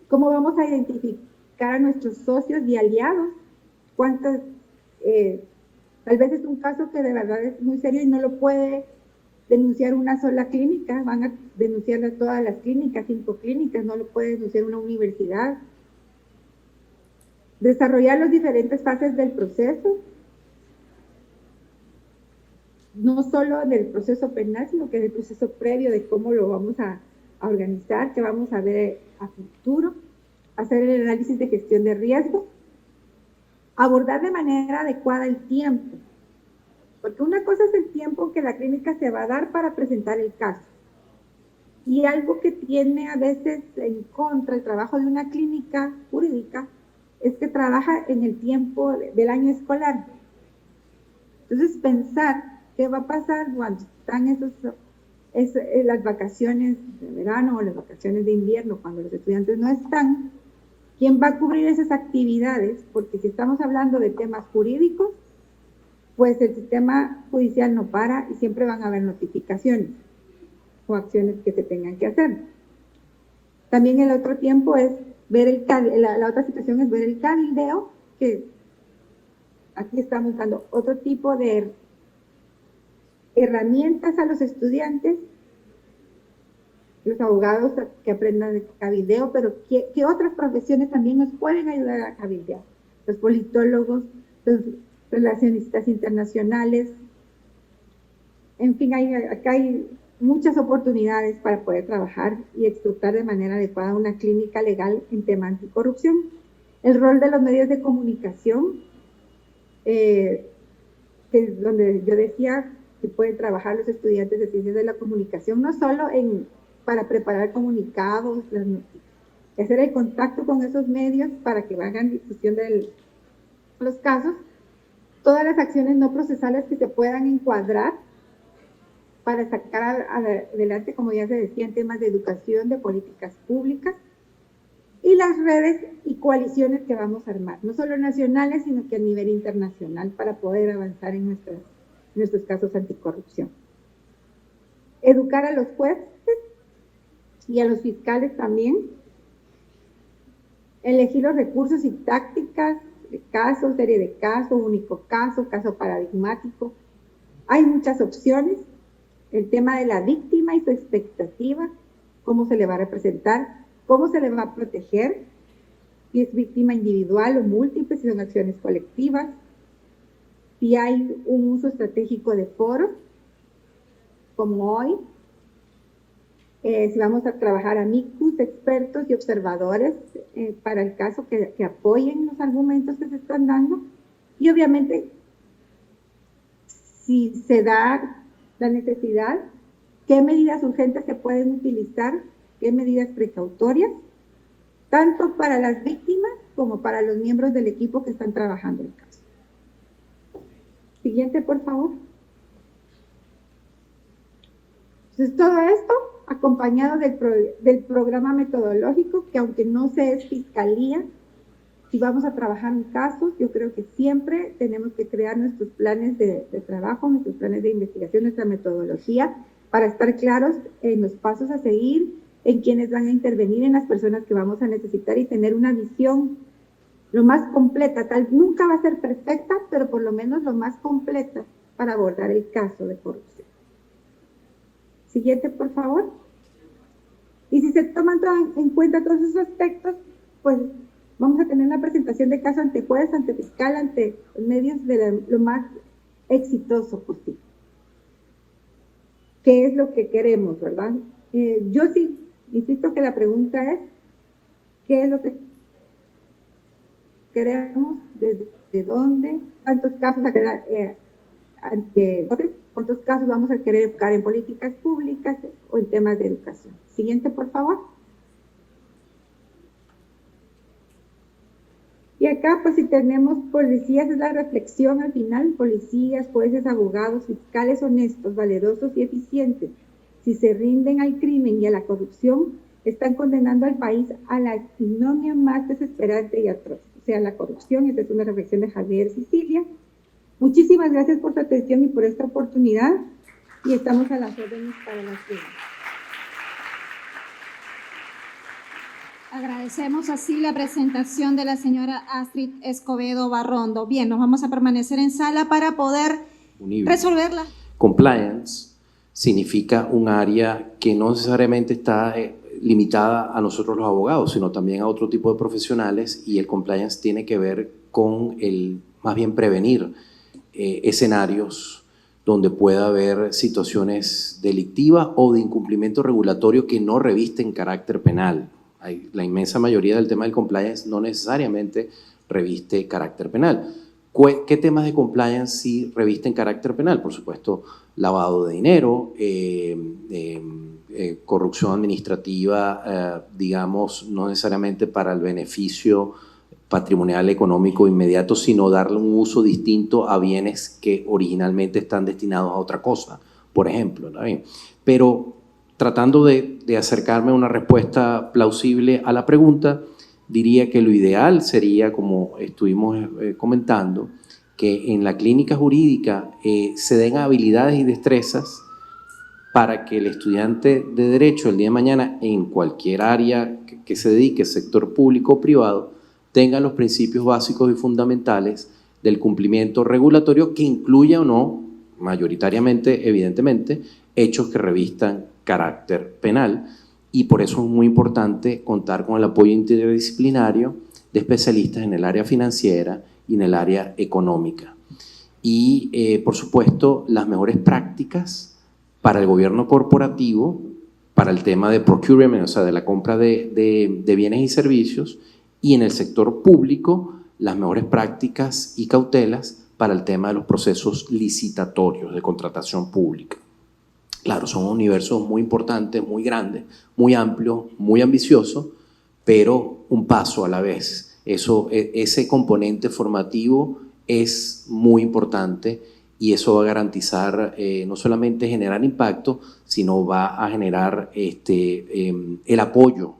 cómo vamos a identificar a nuestros socios y aliados, cuántas, tal vez es un caso que de verdad es muy serio y no lo puede denunciar una sola clínica, van a denunciarle a todas las clínicas, 5 clínicas, no lo puede denunciar una universidad. Desarrollar las diferentes fases del proceso, no solo del proceso penal, sino que del proceso previo de cómo lo vamos a organizar, qué vamos a ver a futuro, hacer el análisis de gestión de riesgo, abordar de manera adecuada el tiempo, porque una cosa es el tiempo que la clínica se va a dar para presentar el caso, y algo que tiene a veces en contra el trabajo de una clínica jurídica es que trabaja en el tiempo del año escolar. Entonces, pensar qué va a pasar cuando están las vacaciones de verano o las vacaciones de invierno, cuando los estudiantes no están, ¿quién va a cubrir esas actividades? Porque si estamos hablando de temas jurídicos, pues el sistema judicial no para y siempre van a haber notificaciones o acciones que se tengan que hacer. También el otro tiempo es ver la otra situación es ver el cabildeo, que aquí estamos dando otro tipo de herramientas a los estudiantes, los abogados que aprendan de cabildeo, pero ¿qué otras profesiones también nos pueden ayudar a cabildear? Los politólogos, los relacionistas internacionales, en fin, acá hay muchas oportunidades para poder trabajar y estructurar de manera adecuada una clínica legal en tema anticorrupción. El rol de los medios de comunicación, que es donde yo decía que pueden trabajar los estudiantes de ciencias de la comunicación, no solo para preparar comunicados, hacer el contacto con esos medios para que hagan difusión de los casos, todas las acciones no procesales que se puedan encuadrar para sacar adelante, como ya se decía, en temas de educación, de políticas públicas, y las redes y coaliciones que vamos a armar, no solo nacionales, sino que a nivel internacional, para poder avanzar en nuestros casos anticorrupción. Educar a los jueces y a los fiscales también, elegir los recursos y tácticas de caso, serie de casos, único caso, caso paradigmático. Hay muchas opciones. El tema de la víctima y su expectativa, cómo se le va a representar, cómo se le va a proteger, si es víctima individual o múltiple, si son acciones colectivas, si hay un uso estratégico de foros, como hoy, si vamos a trabajar amicus, expertos y observadores para el caso que apoyen los argumentos que se están dando, y obviamente, si se da la necesidad, qué medidas urgentes se pueden utilizar, qué medidas precautorias, tanto para las víctimas como para los miembros del equipo que están trabajando el caso. Siguiente, por favor. Entonces, todo esto acompañado del programa metodológico, que aunque no se es fiscalía, si vamos a trabajar en casos, yo creo que siempre tenemos que crear nuestros planes de trabajo, nuestros planes de investigación, nuestra metodología, para estar claros en los pasos a seguir, en quiénes van a intervenir, en las personas que vamos a necesitar y tener una visión lo más completa. Nunca va a ser perfecta, pero por lo menos lo más completa para abordar el caso de corrupción. Siguiente, por favor. Y si se toman en cuenta todos esos aspectos, pues vamos a tener una presentación de caso ante juez, ante fiscal, ante medios de lo más exitoso posible. ¿Qué es lo que queremos, verdad? Yo sí insisto que la pregunta es, ¿qué es lo que queremos? ¿Desde dónde? ¿Cuántos casos ¿Cuántos casos vamos a querer buscar en políticas públicas o en temas de educación? Siguiente, por favor. Y acá, pues, si tenemos policías, es la reflexión al final: policías, jueces, abogados, fiscales honestos, valerosos y eficientes, si se rinden al crimen y a la corrupción, están condenando al país a la ignominia más desesperante y atroz. O sea, la corrupción. Esta es una reflexión de Javier Sicilia. Muchísimas gracias por su atención y por esta oportunidad, y estamos a las órdenes para las preguntas. Agradecemos así la presentación de la señora Astrid Escobedo Barrondo. Bien, nos vamos a permanecer en sala para poder resolverla. Compliance significa un área que no necesariamente está limitada a nosotros los abogados, sino también a otro tipo de profesionales, y el compliance tiene que ver con más bien prevenir escenarios donde pueda haber situaciones delictivas o de incumplimiento regulatorio que no revisten carácter penal. La inmensa mayoría del tema del compliance no necesariamente reviste carácter penal. ¿Qué temas de compliance sí revisten carácter penal? Por supuesto, lavado de dinero, corrupción administrativa, digamos, no necesariamente para el beneficio patrimonial económico inmediato, sino darle un uso distinto a bienes que originalmente están destinados a otra cosa, por ejemplo, ¿no? Pero tratando de acercarme a una respuesta plausible a la pregunta, diría que lo ideal sería, como estuvimos comentando, que en la clínica jurídica se den habilidades y destrezas para que el estudiante de Derecho el día de mañana, en cualquier área que se dedique, sector público o privado, tenga los principios básicos y fundamentales del cumplimiento regulatorio, que incluya o no, mayoritariamente, evidentemente, hechos que revistan carácter penal. Y por eso es muy importante contar con el apoyo interdisciplinario de especialistas en el área financiera y en el área económica. Y, por supuesto, las mejores prácticas para el gobierno corporativo, para el tema de procurement, o sea, de la compra de bienes y servicios, y en el sector público, las mejores prácticas y cautelas para el tema de los procesos licitatorios de contratación pública. Claro, son universos muy importantes, muy grandes, muy amplios, muy ambiciosos, pero un paso a la vez. Ese componente formativo es muy importante, y eso va a garantizar no solamente generar impacto, sino va a generar el apoyo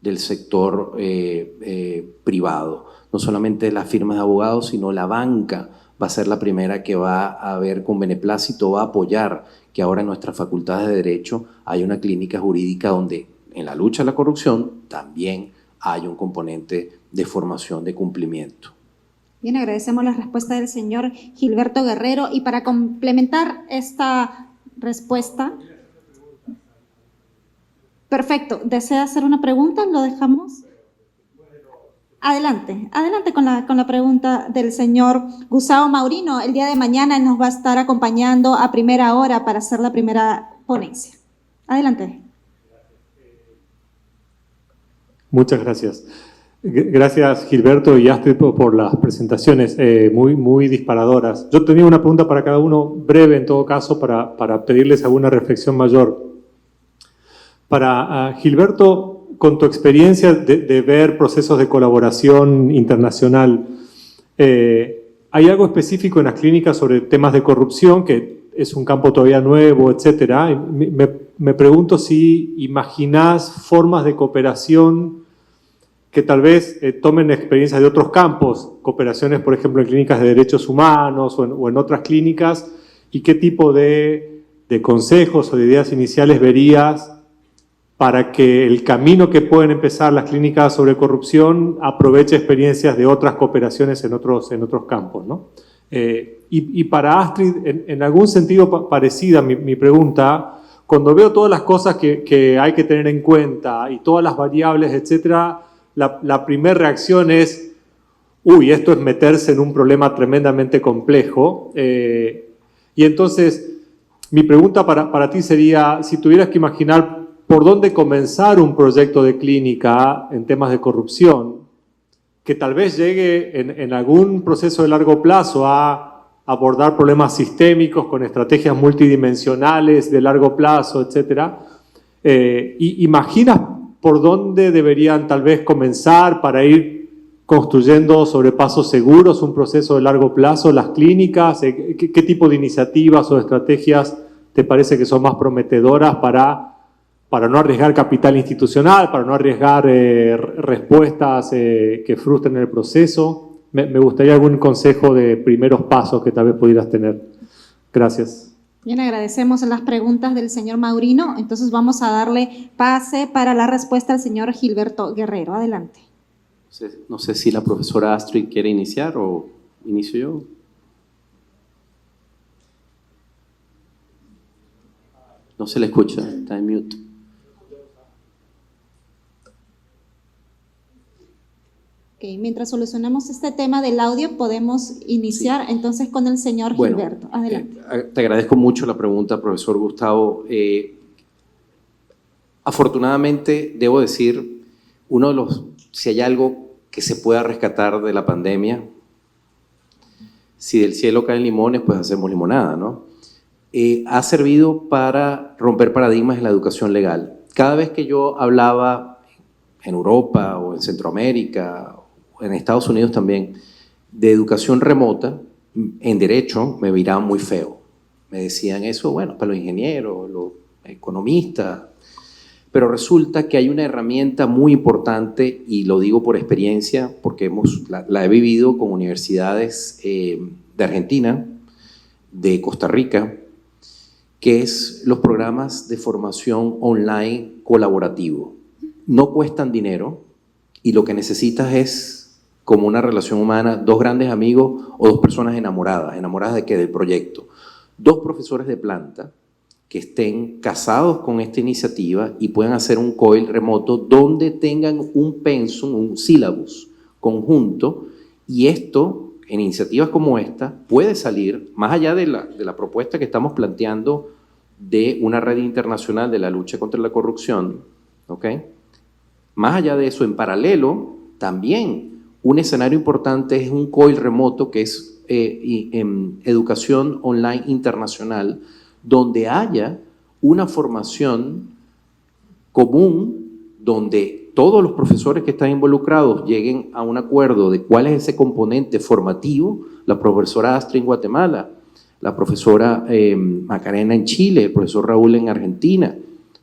del sector privado. No solamente las firmas de abogados, sino la banca va a ser la primera que va a ver con beneplácito, va a apoyar que ahora en nuestras facultades de Derecho hay una clínica jurídica donde en la lucha a la corrupción también hay un componente de formación de cumplimiento. Bien, agradecemos la respuesta del señor Gilberto Guerrero, y para complementar esta respuesta… Perfecto. ¿Desea hacer una pregunta? ¿Lo dejamos? Adelante con la pregunta del señor Gustavo Maurino. El día de mañana nos va a estar acompañando a primera hora para hacer la primera ponencia. Adelante. Muchas gracias. Gracias, Gilberto y Astrid, por las presentaciones muy disparadoras. Yo tenía una pregunta para cada uno, breve en todo caso, para pedirles alguna reflexión mayor. Para Gilberto, con tu experiencia de ver procesos de colaboración internacional, ¿hay algo específico en las clínicas sobre temas de corrupción, que es un campo todavía nuevo, etcétera? Me pregunto si imaginás formas de cooperación que tal vez tomen experiencias de otros campos, cooperaciones, por ejemplo, en clínicas de derechos humanos o en otras clínicas, y qué tipo de consejos o de ideas iniciales verías para que el camino que pueden empezar las clínicas sobre corrupción aproveche experiencias de otras cooperaciones en otros campos, ¿no? Y para Astrid, en algún sentido parecida mi pregunta, cuando veo todas las cosas que hay que tener en cuenta y todas las variables, etcétera, la primera reacción es, uy, esto es meterse en un problema tremendamente complejo. Y entonces, mi pregunta para ti sería, si tuvieras que imaginar por dónde comenzar un proyecto de clínica en temas de corrupción, que tal vez llegue en algún proceso de largo plazo a abordar problemas sistémicos con estrategias multidimensionales de largo plazo, etcétera. ¿Imaginas por dónde deberían tal vez comenzar para ir construyendo sobre pasos seguros un proceso de largo plazo las clínicas? ¿Qué tipo de iniciativas o estrategias te parece que son más prometedoras para no arriesgar capital institucional, para no arriesgar respuestas que frustren el proceso? Me gustaría algún consejo de primeros pasos que tal vez pudieras tener. Gracias. Bien, agradecemos las preguntas del señor Maurino. Entonces vamos a darle pase para la respuesta al señor Gilberto Guerrero. Adelante. No sé si la profesora Astrid quiere iniciar o inicio yo. No se le escucha, está en mute. Okay, mientras solucionamos este tema del audio, podemos iniciar entonces con el señor Gilberto. Adelante. Te agradezco mucho la pregunta, profesor Gustavo. Afortunadamente, debo decir, si hay algo que se pueda rescatar de la pandemia, si del cielo caen limones, pues hacemos limonada, ¿no? Ha servido para romper paradigmas en la educación legal. Cada vez que yo hablaba en Europa o en Centroamérica, en Estados Unidos también, de educación remota, en derecho me miraban muy feo. Me decían eso, bueno, para los ingenieros, los economistas. Pero resulta que hay una herramienta muy importante, y lo digo por experiencia, porque la he vivido con universidades de Argentina, de Costa Rica, que es los programas de formación online colaborativo. No cuestan dinero y lo que necesitas es, como una relación humana, dos grandes amigos o dos personas enamoradas. ¿Enamoradas de qué? Del proyecto. Dos profesores de planta que estén casados con esta iniciativa y puedan hacer un COIL remoto donde tengan un pensum, un sílabus conjunto, y esto, en iniciativas como esta, puede salir, más allá de la propuesta que estamos planteando de una red internacional de la lucha contra la corrupción, ¿ok? Más allá de eso, en paralelo, también un escenario importante es un COIL remoto que es educación online internacional, donde haya una formación común, donde todos los profesores que están involucrados lleguen a un acuerdo de cuál es ese componente formativo. La profesora Astrid en Guatemala, la profesora Macarena en Chile, el profesor Raúl en Argentina,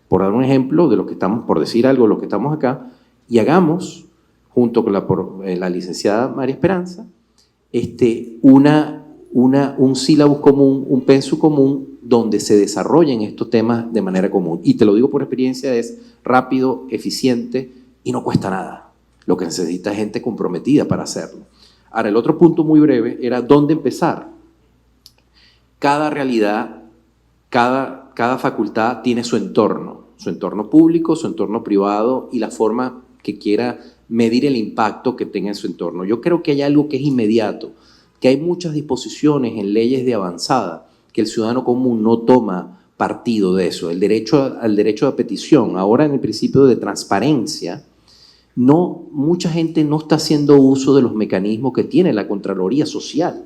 por dar un ejemplo de lo que estamos, por decir algo, lo que estamos acá, y hagamos, junto con la licenciada María Esperanza, un sílabus común, un pensum común, donde se desarrollen estos temas de manera común. Y te lo digo por experiencia, es rápido, eficiente y no cuesta nada. Lo que necesita es gente comprometida para hacerlo. Ahora, el otro punto muy breve era dónde empezar. Cada realidad, cada facultad tiene su entorno público, su entorno privado y la forma que quiera medir el impacto que tenga en su entorno. Yo creo que hay algo que es inmediato, que hay muchas disposiciones en leyes de avanzada que el ciudadano común no toma partido de eso. El derecho al derecho de petición, ahora en el principio de transparencia, mucha gente no está haciendo uso de los mecanismos que tiene la Contraloría Social.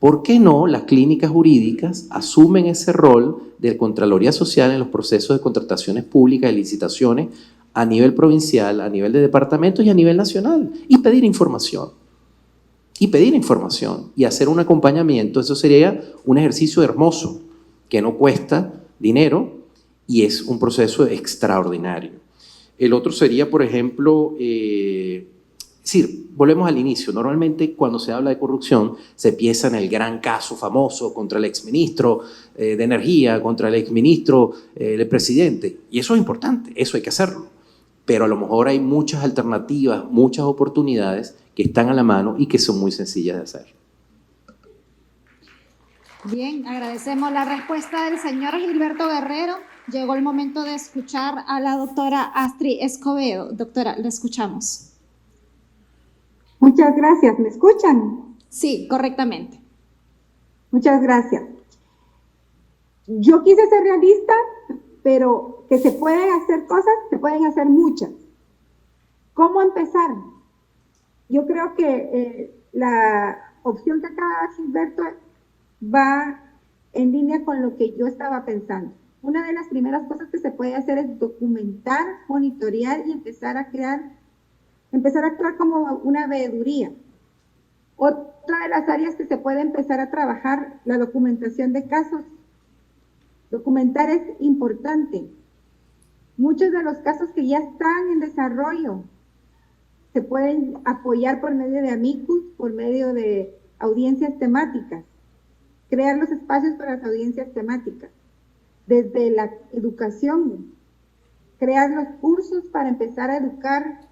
¿Por qué no las clínicas jurídicas asumen ese rol de Contraloría Social en los procesos de contrataciones públicas y licitaciones a nivel provincial, a nivel de departamentos y a nivel nacional? Y pedir información. Y hacer un acompañamiento. Eso sería un ejercicio hermoso, que no cuesta dinero y es un proceso extraordinario. El otro sería, por ejemplo, volvemos al inicio. Normalmente cuando se habla de corrupción se piensa en el gran caso famoso contra el exministro de Energía, contra el exministro del presidente. Y eso es importante, eso hay que hacerlo. Pero a lo mejor hay muchas alternativas, muchas oportunidades que están a la mano y que son muy sencillas de hacer. Bien, agradecemos la respuesta del señor Gilberto Guerrero. Llegó el momento de escuchar a la doctora Astrid Escobedo. Doctora, la escuchamos. Muchas gracias. ¿Me escuchan? Sí, correctamente. Muchas gracias. Yo quise ser realista, pero que se pueden hacer cosas, se pueden hacer muchas. ¿Cómo empezar? Yo creo que la opción que acaba de dar Gilberto va en línea con lo que yo estaba pensando. Una de las primeras cosas que se puede hacer es documentar, monitorear y empezar a actuar como una veeduría. Otra de las áreas que se puede empezar a trabajar, la documentación de casos. Documentar es importante. Muchos de los casos que ya están en desarrollo se pueden apoyar por medio de amicus, por medio de audiencias temáticas. Crear los espacios para las audiencias temáticas. Desde la educación, crear los cursos para empezar a educar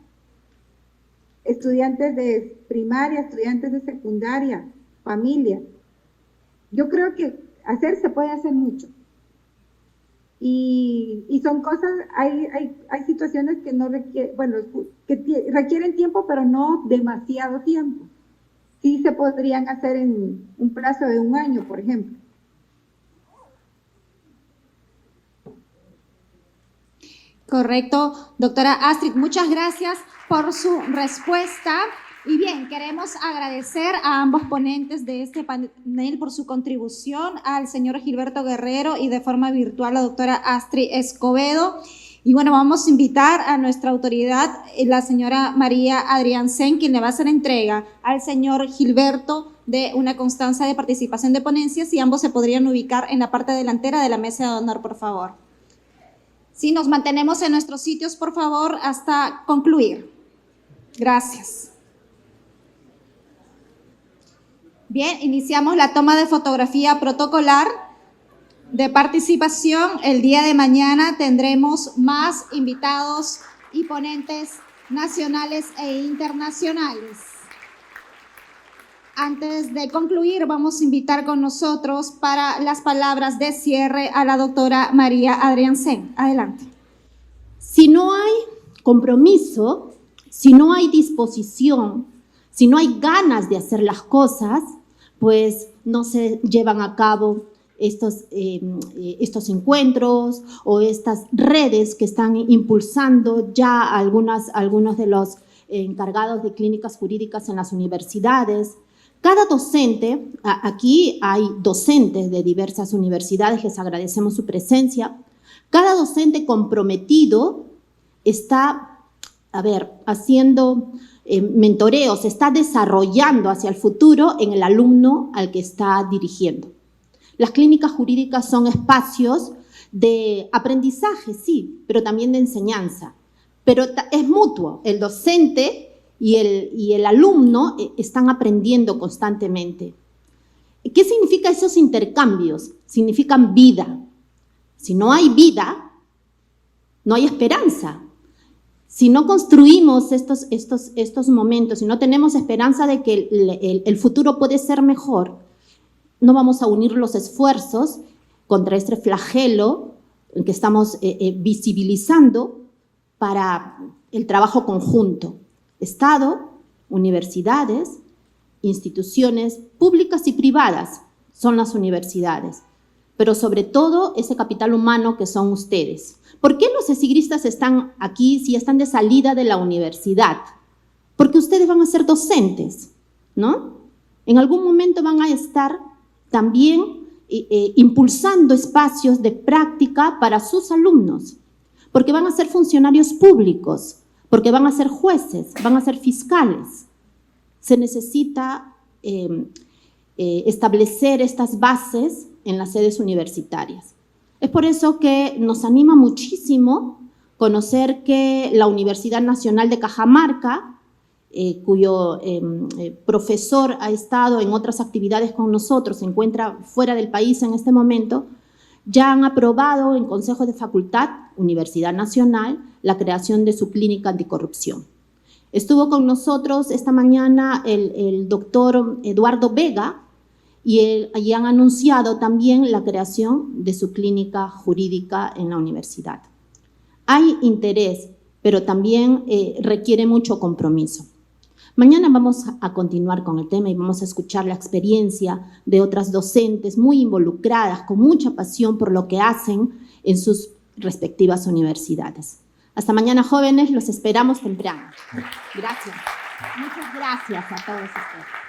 estudiantes de primaria, estudiantes de secundaria, familias. Yo creo que se puede hacer mucho. Y son cosas, hay situaciones que no que requieren tiempo, pero no demasiado tiempo. Sí se podrían hacer en un plazo de 1 año, por ejemplo. Correcto, doctora Astrid, muchas gracias por su respuesta. Y bien, queremos agradecer a ambos ponentes de este panel por su contribución, al señor Gilberto Guerrero y de forma virtual la doctora Astrid Escobedo. Y bueno, vamos a invitar a nuestra autoridad, la señora María Adriansen, quien le va a hacer entrega al señor Gilberto de una constancia de participación de ponencias, y ambos se podrían ubicar en la parte delantera de la mesa de honor, por favor. Sí, nos mantenemos en nuestros sitios, por favor, hasta concluir. Gracias. Bien, iniciamos la toma de fotografía protocolar de participación. El día de mañana tendremos más invitados y ponentes nacionales e internacionales. Antes de concluir, vamos a invitar con nosotros para las palabras de cierre a la doctora María Adriansen. Adelante. Si no hay compromiso, si no hay disposición, si no hay ganas de hacer las cosas, pues no se llevan a cabo estos encuentros o estas redes que están impulsando ya algunos de los encargados de clínicas jurídicas en las universidades. Cada docente, aquí hay docentes de diversas universidades, les agradecemos su presencia. Cada docente comprometido está, haciendo mentoreo, se está desarrollando hacia el futuro en el alumno al que está dirigiendo. Las clínicas jurídicas son espacios de aprendizaje, sí, pero también de enseñanza. Pero es mutuo, el docente y el alumno están aprendiendo constantemente. ¿Qué significa esos intercambios? Significan vida. Si no hay vida, no hay esperanza. Si no construimos estos momentos, si no tenemos esperanza de que el futuro puede ser mejor, no vamos a unir los esfuerzos contra este flagelo que estamos visibilizando para el trabajo conjunto. Estado, universidades, instituciones públicas y privadas son las universidades, pero sobre todo ese capital humano que son ustedes. ¿Por qué los esigristas están aquí si están de salida de la universidad? Porque ustedes van a ser docentes, ¿no? En algún momento van a estar también impulsando espacios de práctica para sus alumnos, porque van a ser funcionarios públicos, porque van a ser jueces, van a ser fiscales. Se necesita establecer estas bases en las sedes universitarias. Es por eso que nos anima muchísimo conocer que la Universidad Nacional de Cajamarca, cuyo profesor ha estado en otras actividades con nosotros, se encuentra fuera del país en este momento, ya han aprobado en Consejo de Facultad, Universidad Nacional, la creación de su clínica anticorrupción. Estuvo con nosotros esta mañana el doctor Eduardo Vega y han anunciado también la creación de su clínica jurídica en la universidad. Hay interés, pero también requiere mucho compromiso. Mañana vamos a continuar con el tema y vamos a escuchar la experiencia de otras docentes muy involucradas, con mucha pasión por lo que hacen en sus respectivas universidades. Hasta mañana, jóvenes, los esperamos temprano. Gracias. Muchas gracias a todos ustedes.